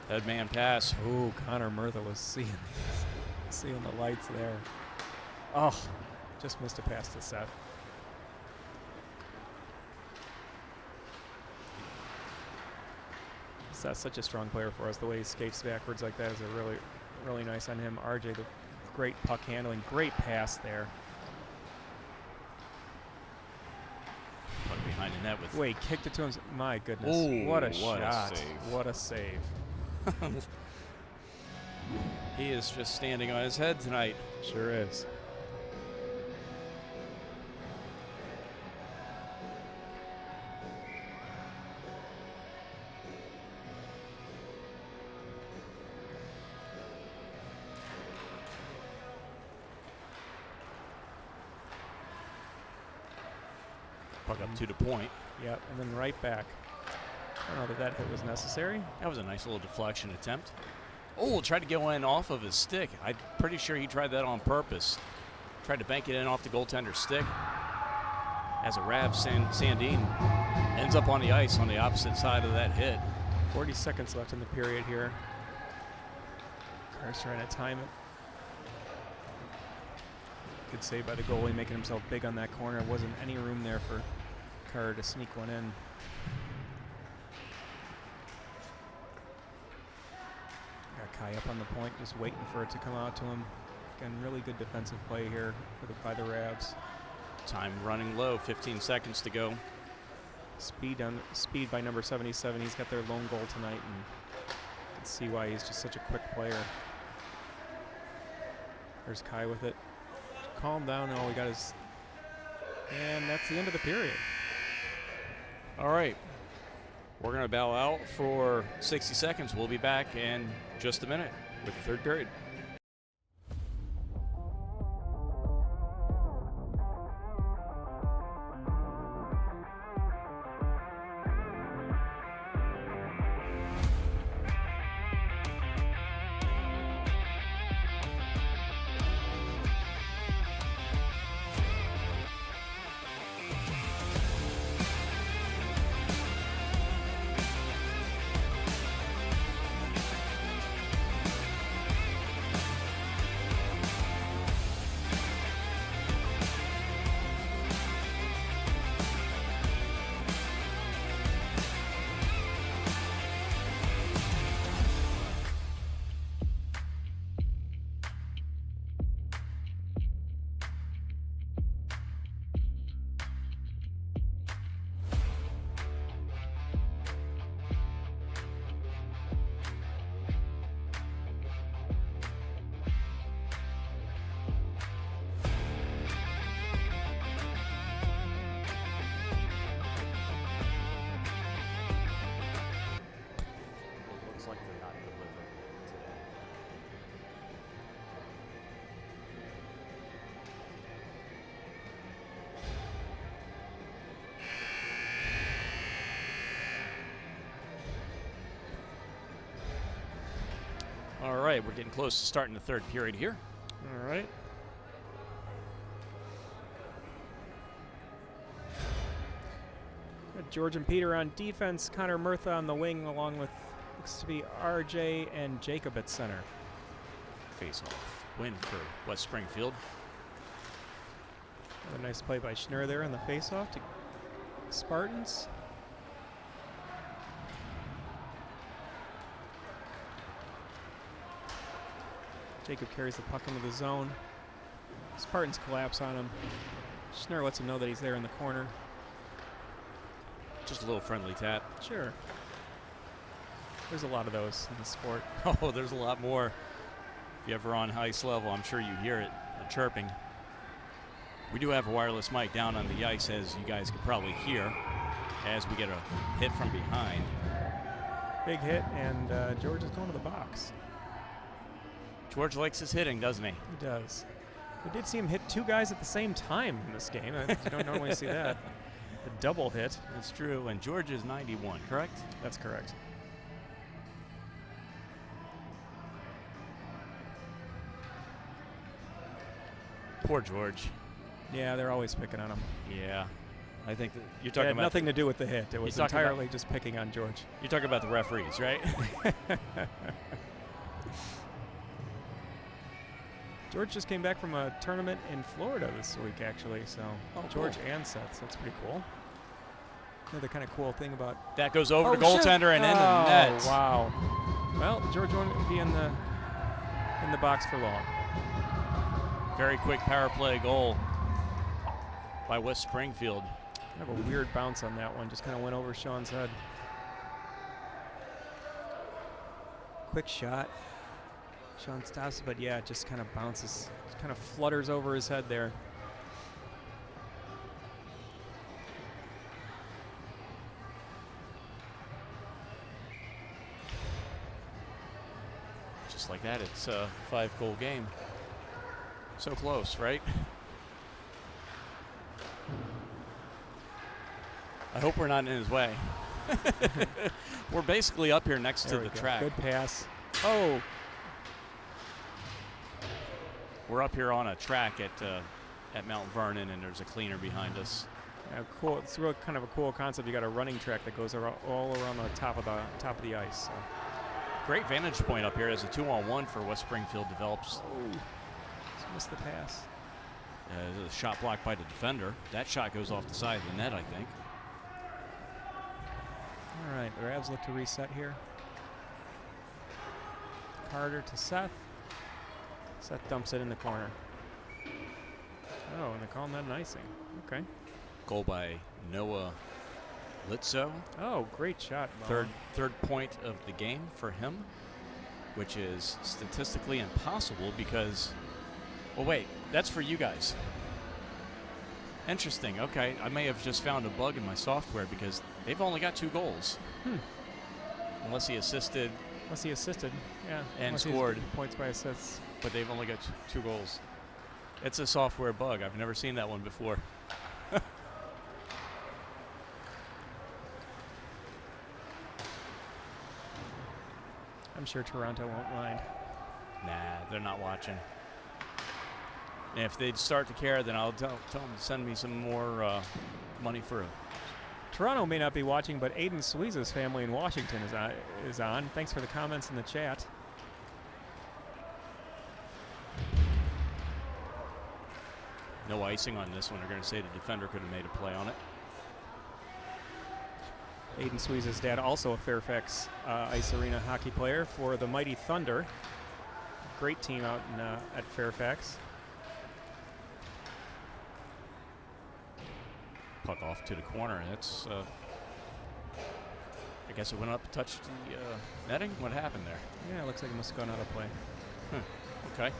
That man pass. Ooh, Connor Murtha was seeing the lights there. Oh, just missed a pass to Seth. Seth's such a strong player for us. The way he skates backwards like that is a really, really nice on him. RJ, the great puck handling, great pass there. Behind the net with. Wait, kicked it to him. My goodness. Ooh, what a shot. Save. What a save. He is just standing on his head tonight. Sure is. Puck up to the point. Yep, and then right back. I don't know that hit was necessary. That was a nice little deflection attempt. Oh, tried to go in off of his stick. I'm pretty sure he tried that on purpose. Tried to bank it in off the goaltender's stick. As a RAVS, Sandine ends up on the ice on the opposite side of that hit. 40 seconds left in the period here. Carr's trying to time it. Good save by the goalie, making himself big on that corner. Wasn't any room there for Carr to sneak one in. Got Kai up on the point, just waiting for it to come out to him. Again, really good defensive play here by the Ravs. Time running low, 15 seconds to go. Speed by number 77. He's got their lone goal tonight, and you can see why he's just such a quick player. There's Kai with it. Calm down. Oh, we got his. And that's the end of the period. All right. We're going to bow out for 60 seconds. We'll be back in just a minute with the third period. All right, we're getting close to starting the third period here. All right. Got George and Peter on defense, Connor Murtha on the wing, along with looks to be RJ and Jacob at center. Face-off win for West Springfield. A nice play by Schnurr there on the face-off to Spartans. Jacob carries the puck into the zone. Spartans collapse on him. Schnurr lets him know that he's there in the corner. Just a little friendly tap. Sure. There's a lot of those in the sport. Oh, there's a lot more. If you're ever on ice level, I'm sure you hear it, the chirping. We do have a wireless mic down on the ice, as you guys can probably hear, as we get a hit from behind. Big hit, and George is going to the box. George likes his hitting, doesn't he? He does. We did see him hit two guys at the same time in this game. You don't normally see that. The double hit. That's true, and George is 91, correct? That's correct. Poor George. Yeah, they're always picking on him. Yeah. I think that you're It talking had about nothing to do with the hit. It was entirely just picking on George. You're talking about the referees, right? George just came back from a tournament in Florida this week, actually. So George and Seth, so that's pretty cool. Another kind of cool thing about that goes over the goaltender and in the net. Oh, wow. Well, George won't be in the box for long. Very quick power play goal by West Springfield. Kind of a weird bounce on that one. Just kind of went over Sean's head. Quick shot. Sean stops, but yeah, it just kind of bounces, just kind of flutters over his head there. Just like that, it's a 5-goal game. So close, right? I hope we're not in his way. We're basically up here next to the track. Good pass. Oh. We're up here on a track at Mount Vernon, and there's a cleaner behind us. Cool. It's really kind of a cool concept. You got a running track that goes all around the top of the ice. So. Great vantage point up here as a 2-on-1 for West Springfield develops. Oh, just missed the pass. A shot blocked by the defender. That shot goes off the side of the net, I think. All right, the RAVS look to reset here. Carter to Seth. Seth dumps it in the corner. Oh, and they're calling that an icing. Okay. Goal by Noah Litzo. Oh, great shot. Bowen. Third point of the game for him, which is statistically impossible because, well, wait, that's for you guys. Interesting. Okay, I may have just found a bug in my software because they've only got 2 goals. Unless he assisted. Yeah. And scored. Points by assists. But they've only got 2 goals. It's a software bug. I've never seen that one before. I'm sure Toronto won't mind. Nah, they're not watching. And if they'd start to care, then I'll tell them to send me some more money for a... Toronto may not be watching, but Aiden Sweeza's family in Washington is on. Thanks for the comments in the chat. No icing on this one. They're going to say the defender could have made a play on it. Aiden Sweeza's dad, also a Fairfax Ice Arena hockey player for the Mighty Thunder. Great team out at Fairfax. Puck off to the corner. That's, I guess it went up, touched the netting. What happened there? Yeah, it looks like it must have gone out of play. Okay.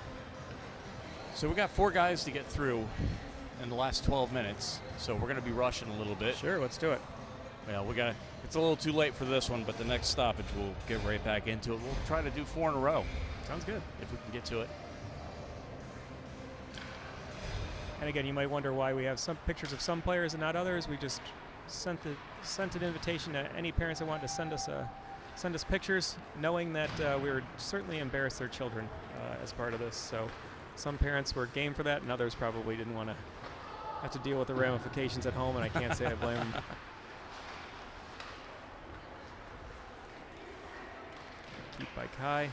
So we got 4 guys to get through in the last 12 minutes. So we're going to be rushing a little bit. Sure, let's do it. Well, it's a little too late for this one, but the next stoppage we'll get right back into it. We'll try to do 4 in a row. Sounds good. If we can get to it. And again, you might wonder why we have some pictures of some players and not others. We just sent an invitation to any parents that wanted to send us pictures, knowing that we would certainly embarrass their children as part of this. So some parents were game for that, and others probably didn't want to have to deal with the ramifications at home, and I can't say I blame them. Keep by Kai.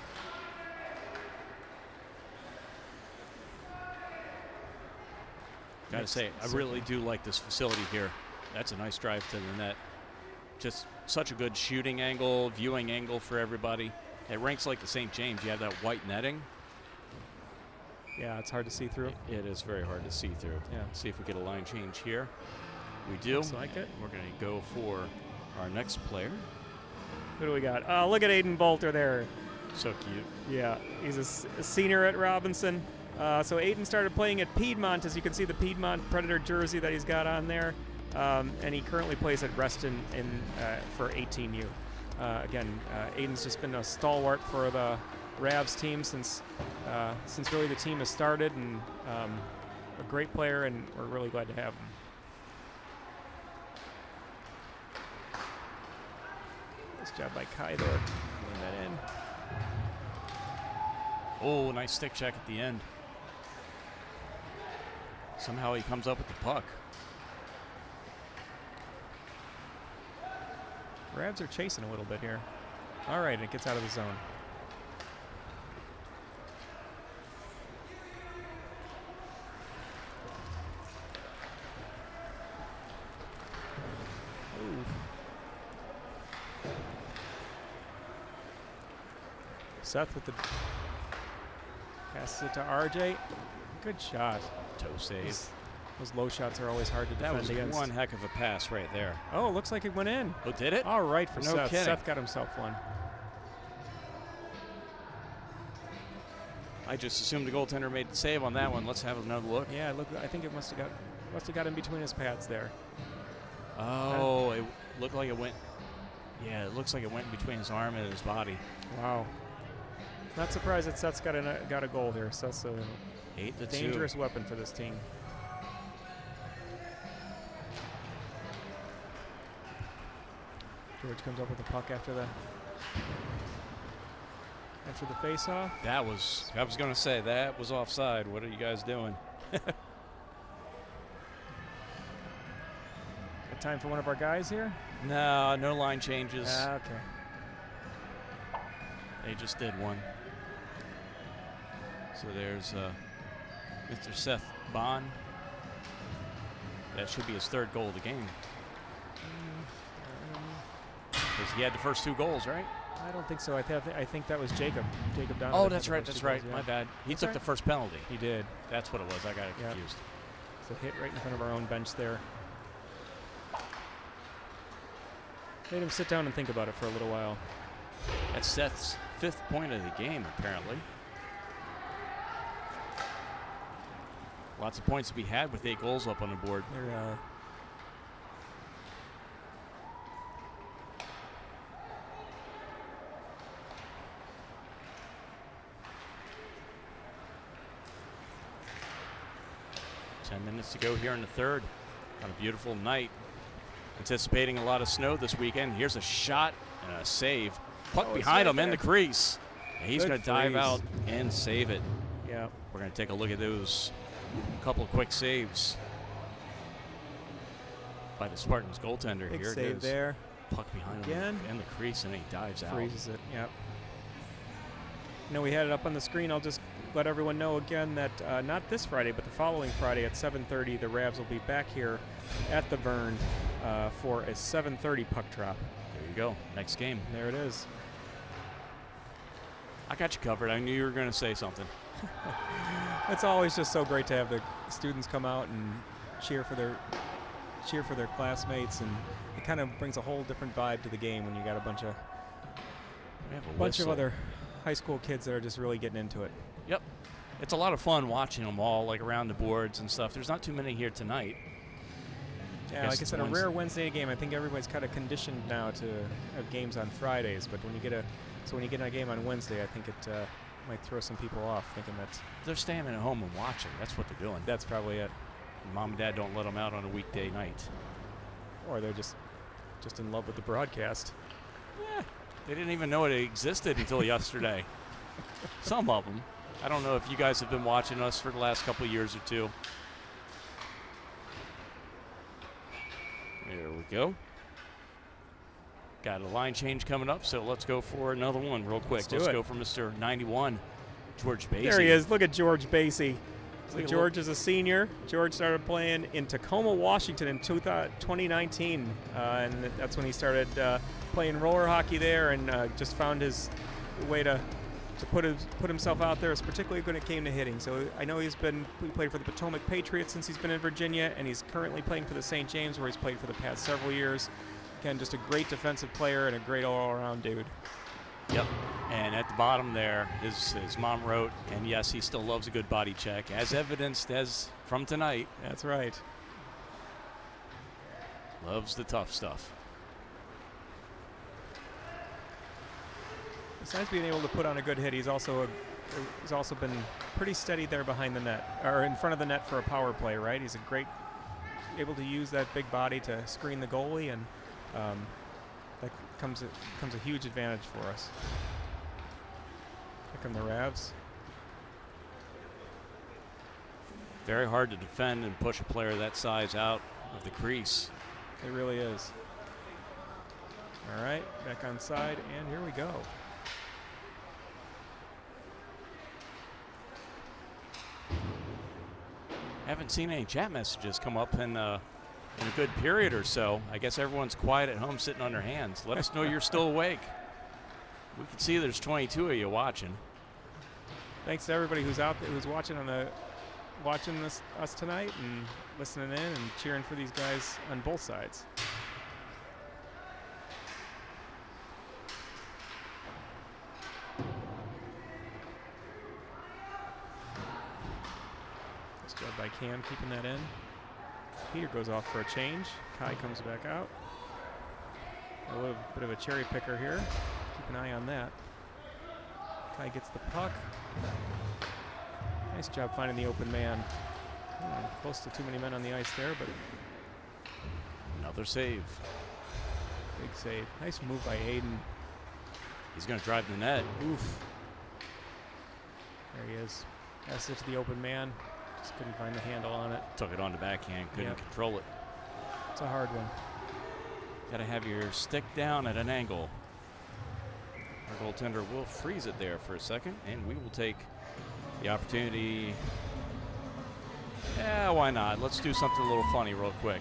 Gotta say, I really do like this facility here. That's a nice drive to the net. Just such a good shooting angle, viewing angle for everybody. It ranks like the St. James. You have that white netting. Yeah, it's hard to see through. It is very hard to see through. Yeah. See if we get a line change here. We do. Looks like it. We're going to go for our next player. Who do we got? Oh, look at Aiden Bolter there. So cute. Yeah, he's a senior at Robinson. So Aiden started playing at Piedmont, as you can see the Piedmont Predator jersey that he's got on there. And he currently plays at Reston for 18U. Again, Aiden's just been a stalwart for the RAVS team since really the team has started, and a great player, and we're really glad to have him. Nice job by Kai there, putting that in. Oh, nice stick check at the end. Somehow he comes up with the puck. RAVS are chasing a little bit here. All right, it gets out of the zone. Ooh. Seth with the passes it to RJ. Good shot. Toe save. Those low shots are always hard to defend against. That was one heck of a pass right there. Oh, looks like it went in. Oh, did it? All right for No Seth. kidding. Seth got himself one. I just assumed the goaltender made the save on that one. Let's have another look. Yeah, look. I think it must have got in between his pads there. Oh, it looked like it went. Yeah, it looks like it went in between his arm and his body. Wow. Not surprised that Seth's got a goal here. Seth's a 8-2. dangerous weapon for this team. George comes up with the puck after the face-off. I was going to say, that was offside. What are you guys doing? time for one of our guys here? No, no line changes. Okay. They just did one. So there's Mr. Seth Bond. That should be his 3rd goal of the game. Because he had the first 2 goals, right? I don't think so. I think that was Jacob. Jacob Donovan. Oh, that's right. That's right. Goals, yeah. My bad. He took right. the first penalty. He did. That's what it was. I got it confused. It's a hit right in front of our own bench there. Made him sit down and think about it for a little while. That's Seth's 5th point of the game, apparently. Lots of points to be had with 8 goals up on the board. There are. Minutes to go here in the 3rd on a beautiful night. Anticipating a lot of snow this weekend. Here's a shot and a save. Puck behind him in the crease. And he's going to dive out and save it. Yeah. We're going to take a look at those couple of quick saves by the Spartans goaltender. Big Here it save is. there. Puck behind him in the crease, and he dives out. Freezes it. Yep. You know, we had it up on the screen. I'll just let everyone know again that not this Friday, but the following Friday at 7:30, the Ravs will be back here at the Vern for a 7:30 puck drop. There you go. Next game. There it is. I got you covered. I knew you were going to say something. It's always just so great to have the students come out and cheer for their classmates, and it kind of brings a whole different vibe to the game when you got a bunch of other high school kids that are just really getting into it. Yep. It's a lot of fun watching them all, like, around the boards and stuff. There's not too many here tonight. Yeah, like I said, a rare Wednesday game. I think everybody's kind of conditioned now to have games on Fridays, but when you get a game on Wednesday, I think it might throw some people off, thinking that they're staying at home and watching. That's what they're doing. That's probably it. And Mom and Dad don't let them out on a weekday night. Or they're just in love with the broadcast. Yeah, they didn't even know it existed until yesterday. Some of them. I don't know if you guys have been watching us for the last couple of years or two. There we go. Got a line change coming up, so let's go for another one real quick. Let's go for Mr. 91, George Basie. There he is. Look at George Basie. So George is a senior. George started playing in Tacoma, Washington in 2019, and that's when he started playing roller hockey there, and just found his way to put himself out there, particularly when it came to hitting. So I know he played for the Potomac Patriots since he's been in Virginia, and he's currently playing for the St. James, where he's played for the past several years. Again, just a great defensive player and a great all-around dude. Yep. And at the bottom there, his mom wrote, and yes, he still loves a good body check, as evidenced as from tonight. That's right. Loves the tough stuff. Besides being able to put on a good hit, he's also been pretty steady there behind the net, or in front of the net for a power play, right? He's able to use that big body to screen the goalie, and that comes a huge advantage for us. Here come the Ravs. Very hard to defend and push a player that size out of the crease. It really is. All right, back on side, and here we go. Haven't seen any chat messages come up in a good period or so. I guess everyone's quiet at home sitting on their hands. Let us know you're still awake. We can see there's 22 of you watching. Thanks to everybody who's out there, who's watching us tonight and listening in and cheering for these guys on both sides. Nice job by Cam keeping that in. Peter goes off for a change. Kai comes back out. A little bit of a cherry picker here. Keep an eye on that. Kai gets the puck. Nice job finding the open man. Close to too many men on the ice there, but Another save. Big save. Nice move by Aiden. He's going to drive the net. Oof. There he is. Passed it to the open man. Just couldn't find the handle on it. Took it on the backhand. Couldn't control it. It's a hard one. Got to have your stick down at an angle. Our goaltender will freeze it there for a second, and we will take the opportunity. Yeah, why not? Let's do something a little funny real quick.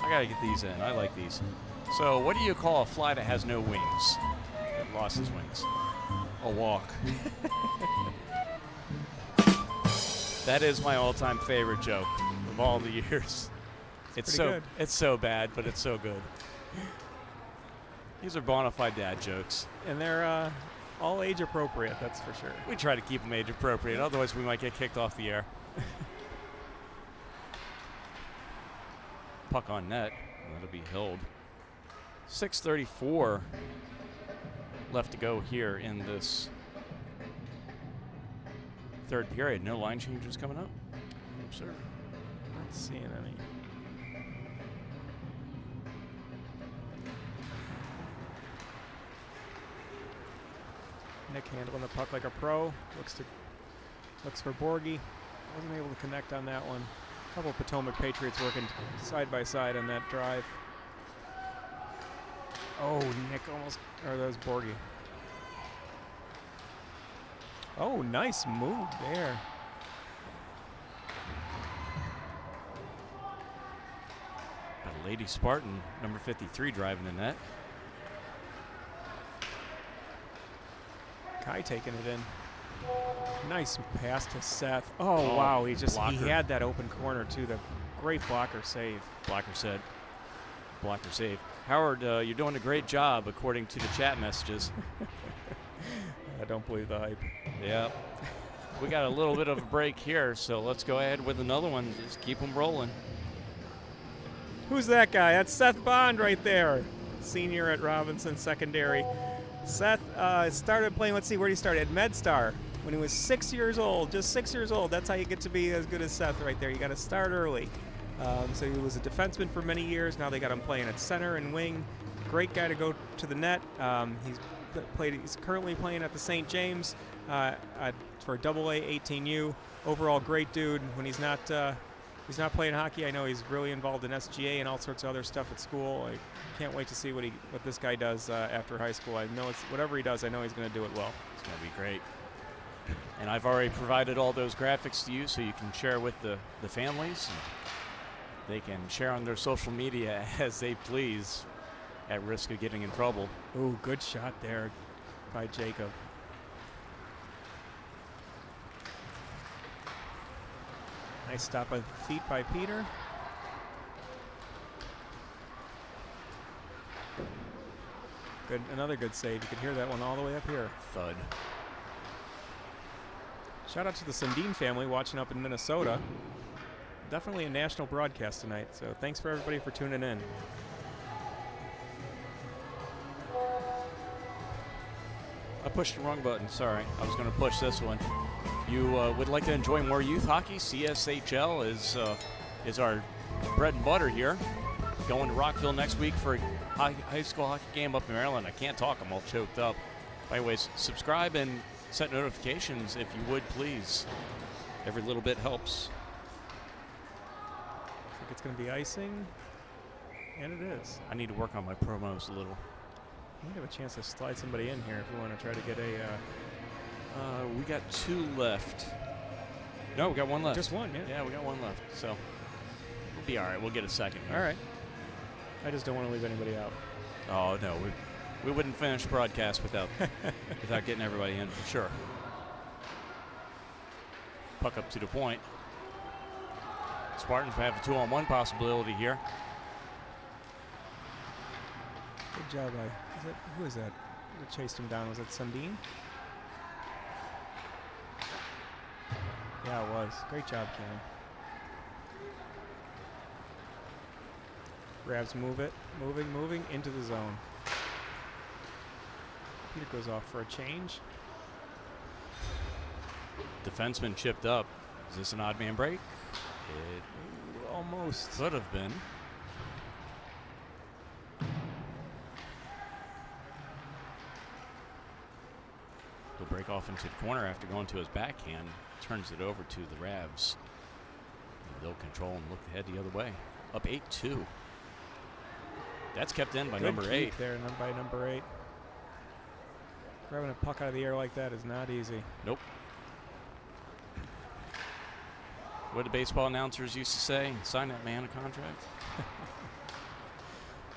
I got to get these in. I like these. So what do you call a fly that has no wings? It lost its wings. A walk. That is my all-time favorite joke of all the years. It's so good. It's so bad, but it's so good. These are bona fide dad jokes. And they're all age appropriate, that's for sure. We try to keep them age appropriate, otherwise we might get kicked off the air. Puck on net. That'll be held. 6:34 left to go here in this third period. No line changes coming up. No, sir. Not seeing any. Nick handling the puck like a pro. Looks for Borgie. Wasn't able to connect on that one. A couple of Potomac Patriots working side by side on that drive. Oh, Nick almost, or that was Borgie. Oh, nice move there. A Lady Spartan, number 53, driving the net. Kai taking it in. Nice pass to Seth. Oh, wow, he had that open corner too. The great blocker save. Blocker save. Howard, you're doing a great job according to the chat messages. I don't believe the hype. Yep. We got a little bit of a break here, so let's go ahead with another one. Just keep them rolling. Who's that guy? That's Seth Bond right there. Senior at Robinson Secondary. Seth started playing, let's see, where did he start? At MedStar when he was 6 years old, just 6 years old. That's how you get to be as good as Seth right there. You got to start early. So he was a defenseman for many years. Now they got him playing at center and wing. Great guy to go to the net. He's currently playing at the St. James for AA 18U. Overall, great dude. When he's not playing hockey, I know he's really involved in SGA and all sorts of other stuff at school. I can't wait to see what this guy does after high school. I know whatever he does, I know he's going to do it well. It's going to be great. And I've already provided all those graphics to you so you can share with the families. They can share on their social media as they please at risk of getting in trouble. Ooh, good shot there by Jacob. Nice stop by feet by Peter. Good, another good save. You could hear that one all the way up here. Thud. Shout out to the Sundin family watching up in Minnesota. Definitely a national broadcast tonight, so thanks for everybody for tuning in. I pushed the wrong button, sorry. I was going to push this one. You would like to enjoy more youth hockey? CSHL is our bread and butter here. Going to Rockville next week for a high school hockey game up in Maryland. I can't talk, I'm all choked up. Anyways, subscribe and set notifications if you would, please. Every little bit helps. I think it's going to be icing, and it is. I need to work on my promos a little. You might have a chance to slide somebody in here if you want to try to get a... we got 2 left. No, we got 1 left. Just one, yeah. Yeah, we got 1 left. So we'll be all right. We'll get a second here. All right. I just don't want to leave anybody out. Oh, no. We wouldn't finish the broadcast without getting everybody in for sure. Puck up to the point. Spartans have a 2-on-1 possibility here. Good job by... Who is that? Who chased him down? Was that Sundin? Yeah, it was. Great job, Cam. RAVS moving into the zone. Peter goes off for a change. Defenseman chipped up. Is this an odd man break? It almost could have been. He'll break off into the corner after going to his backhand. Turns it over to the RAVS. And they'll control and look ahead the other way. Up 8-2. That's kept in by Good number keep 8. there, by number 8. Grabbing a puck out of the air like that is not easy. Nope. What the baseball announcers used to say, sign that man a contract.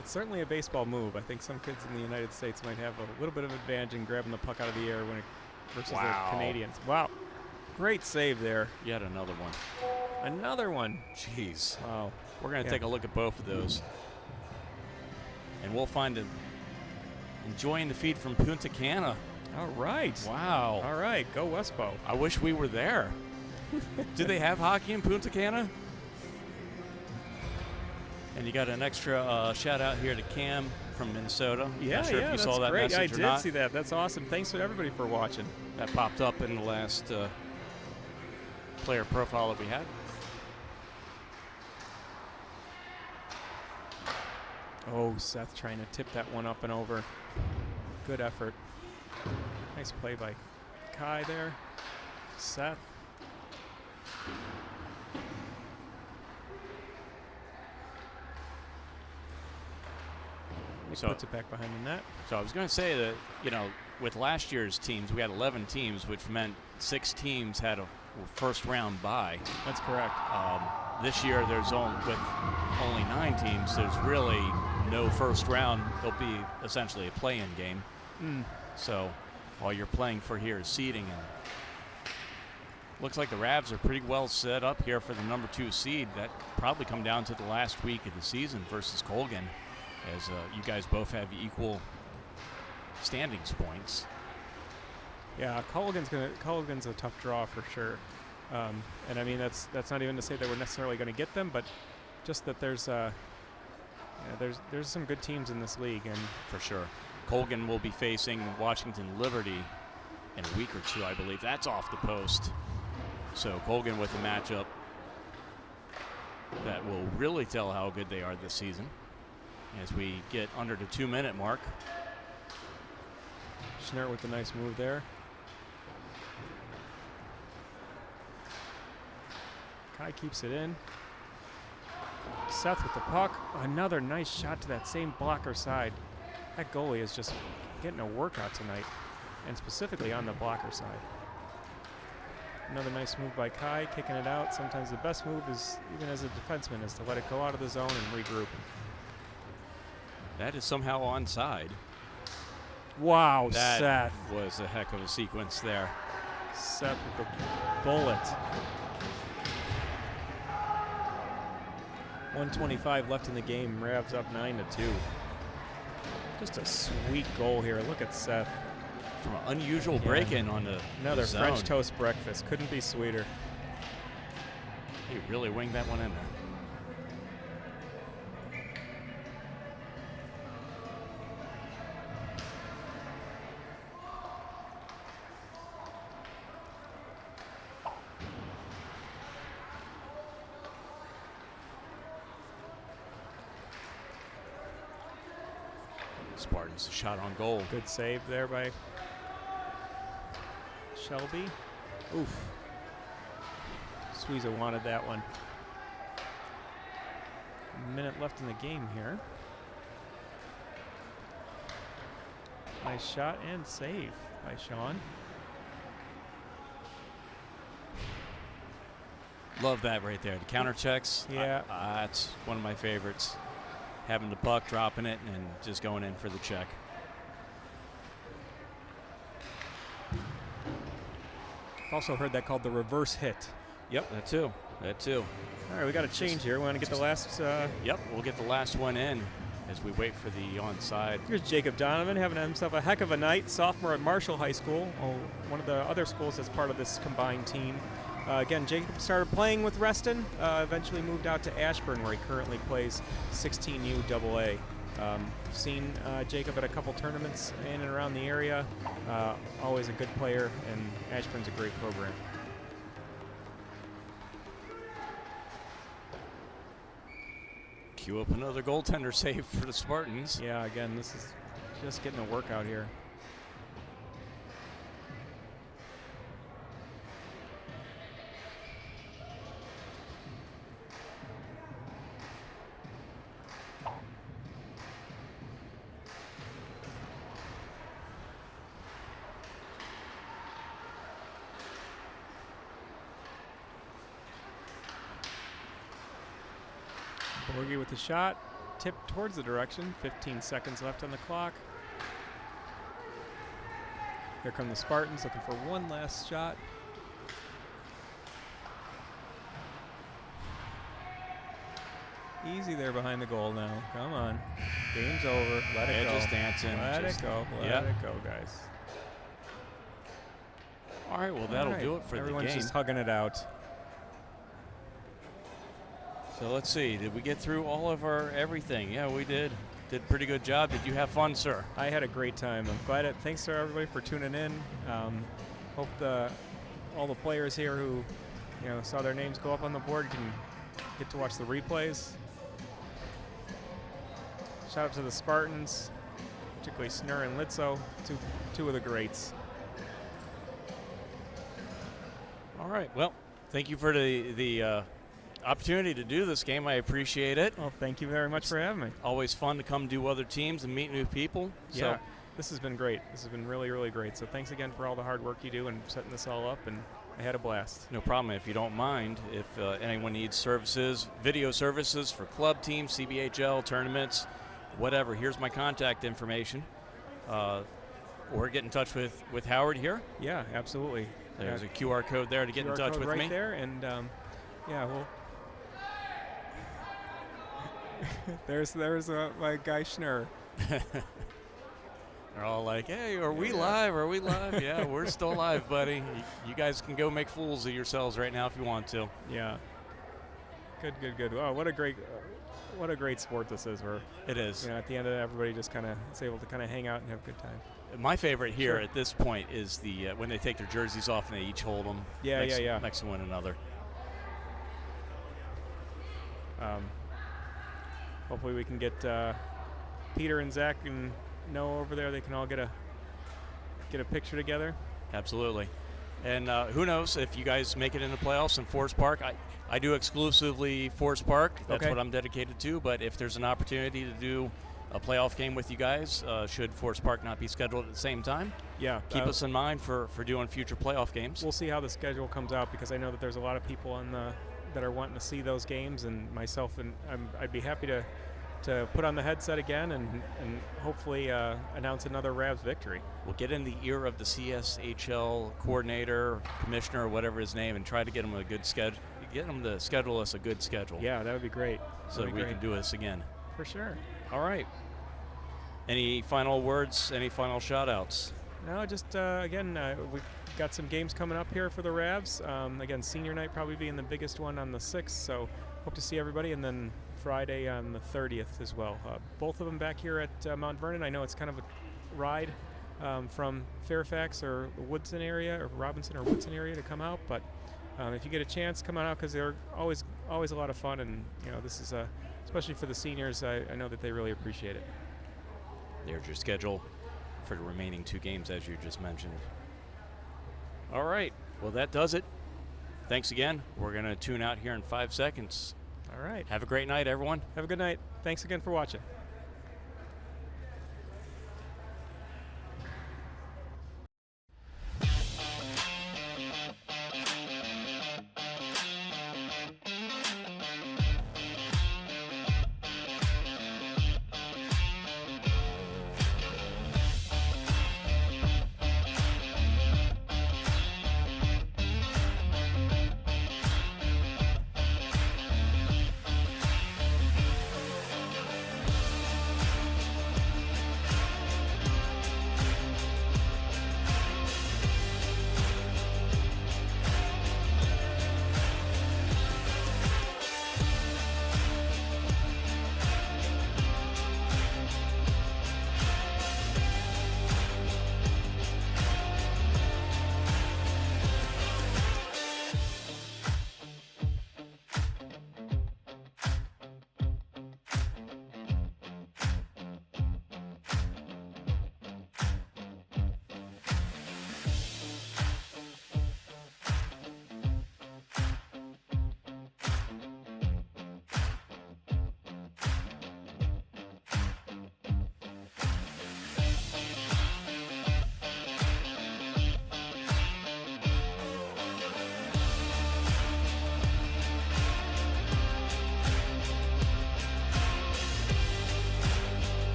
It's certainly a baseball move. I think some kids in the United States might have a little bit of advantage in grabbing the puck out of the air versus the Canadians. Wow. Great save there. Yet another one. Another one. Jeez. Wow. We're going to take a look at both of those. And we'll find them enjoying the feed from Punta Cana. All right. Wow. All right. Go Westbo. I wish we were there. Do they have hockey in Punta Cana? And you got an extra shout out here to Cam from Minnesota. Yeah, Not sure if you that's saw that great. message I or did not. see that. That's awesome. Thanks to everybody for watching. That popped up in the last player profile that we had. Oh, Seth trying to tip that one up and over. Good effort. Nice play by Kai there. Seth. He So- puts it back behind the net. So I was going to say that, you know, with last year's teams, we had 11 teams, which meant 6 teams had a first round bye. That's correct. This year, with only 9 teams, there's really no first round. There'll be essentially a play-in game. So all you're playing for here is seeding. And looks like the RAVS are pretty well set up here for the number 2 seed. That probably come down to the last week of the season versus Colgan, as you guys both have equal standings points. Yeah, Colgan's a tough draw for sure. And I mean, that's not even to say that we're necessarily going to get them, but just that there's some good teams in this league, and For sure. Colgan will be facing Washington Liberty in a week or 2, I believe. That's off the post. So Colgan with a matchup that will really tell how good they are this season as we get under the 2-minute mark. Schnert with the nice move there. Kai keeps it in. Seth with the puck. Another nice shot to that same blocker side. That goalie is just getting a workout tonight, and specifically on the blocker side. Another nice move by Kai, kicking it out. Sometimes the best move is, even as a defenseman, is to let it go out of the zone and regroup. That is somehow onside. Wow, That Seth. was a heck of a sequence there. Seth with the bullet. 1:25 left in the game. RAVS up 9-2. Just a sweet goal here. Look at Seth. From an unusual break-in on the Another zone. French toast breakfast. Couldn't be sweeter. He really winged that one in there. Spartans a shot on goal. Good save there by Shelby. Oof. Sweeza wanted that one. A minute left in the game here. Nice shot and save by Sean. Love that right there. The counter checks. Yeah. That's one of my favorites. Having the puck, dropping it, and just going in for the check. Also heard that called the reverse hit. Yep, that too. That too. All right, we got a change here. We want to get the last. Yep, we'll get the last one in as we wait for the onside. Here's Jacob Donovan having himself a heck of a night. Sophomore at Marshall High School, one of the other schools that's part of this combined team. Again, Jacob started playing with Reston, eventually moved out to Ashburn, where he currently plays 16U AA. Seen Jacob at a couple tournaments in and around the area. Always a good player, and Ashburn's a great program. Cue up another goaltender save for the Spartans. Yeah, again, this is just getting a workout here. Borgie with the shot, tipped towards the direction. 15 seconds left on the clock. Here come the Spartans looking for one last shot. Easy there behind the goal now. Come on. Game's over. Let it go. Just dancing. Let it go. Let it go, guys. All right, well, that'll do it for the game. Everyone's just hugging it out. So let's see. Did we get through all of our everything? Yeah, we did. Did a pretty good job. Did you have fun, sir? I had a great time. I'm glad. Thanks to everybody for tuning in. Hope all the players here who saw their names go up on the board can get to watch the replays. Shout out to the Spartans, particularly Snur and Litzo, two of the greats. All right. Well, thank you for the opportunity to do this game. I appreciate it. Well, thank you very much for having me. Always fun to come do other teams and meet new people. Yeah, so this has been great. This has been really, really great. So thanks again for all the hard work you do and setting this all up, and I had a blast. No problem. If you don't mind, if anyone needs services, video services for club teams, CBHL, tournaments, whatever, here's my contact information. Or get in touch with Howard here. Yeah, absolutely. There's a QR code there to get in touch with right me. There, and yeah, well, there's my guy Schnur. They're all like, "Hey, are we live? Are we live?" Yeah, we're still live, buddy. You guys can go make fools of yourselves right now if you want to. Yeah. Good. Oh, what a great sport this is. Where it is. At the end of it, everybody just kind of is able to kind of hang out and have a good time. My favorite here at this point is the when they take their jerseys off and they each hold them. Yeah. Next to one another. Hopefully we can get Peter and Zach and Noah over there. They can all get a picture together. Absolutely. And who knows if you guys make it into playoffs in Forest Park. I do exclusively Forest Park. That's what I'm dedicated to. But if there's an opportunity to do a playoff game with you guys, should Forest Park not be scheduled at the same time, keep us in mind for doing future playoff games. We'll see how the schedule comes out, because I know that there's a lot of people that are wanting to see those games, and myself, and I'd be happy to put on the headset again and hopefully announce another RAVS victory. We'll get in the ear of the CSHL coordinator, commissioner, or whatever his name, and try to get him a good schedule. Get him to schedule us a good schedule. Yeah, that would be great. So we can do this again. For sure. All right. Any final words? Any final shout-outs? No, just again, we've got some games coming up here for the RAVS. Again, senior night probably being the biggest one on the 6th, so hope to see everybody. And then Friday on the 30th as well. Both of them back here at Mount Vernon. I know it's kind of a ride from Fairfax or the Woodson area, or Robinson or Woodson area to come out, but if you get a chance, come on out, because they're always a lot of fun, and this is especially for the seniors. I know that they really appreciate it. There's your schedule for the remaining 2 games, as you just mentioned. All right. Well, that does it. Thanks again. We're going to tune out here in 5 seconds. All right. Have a great night, everyone. Have a good night. Thanks again for watching.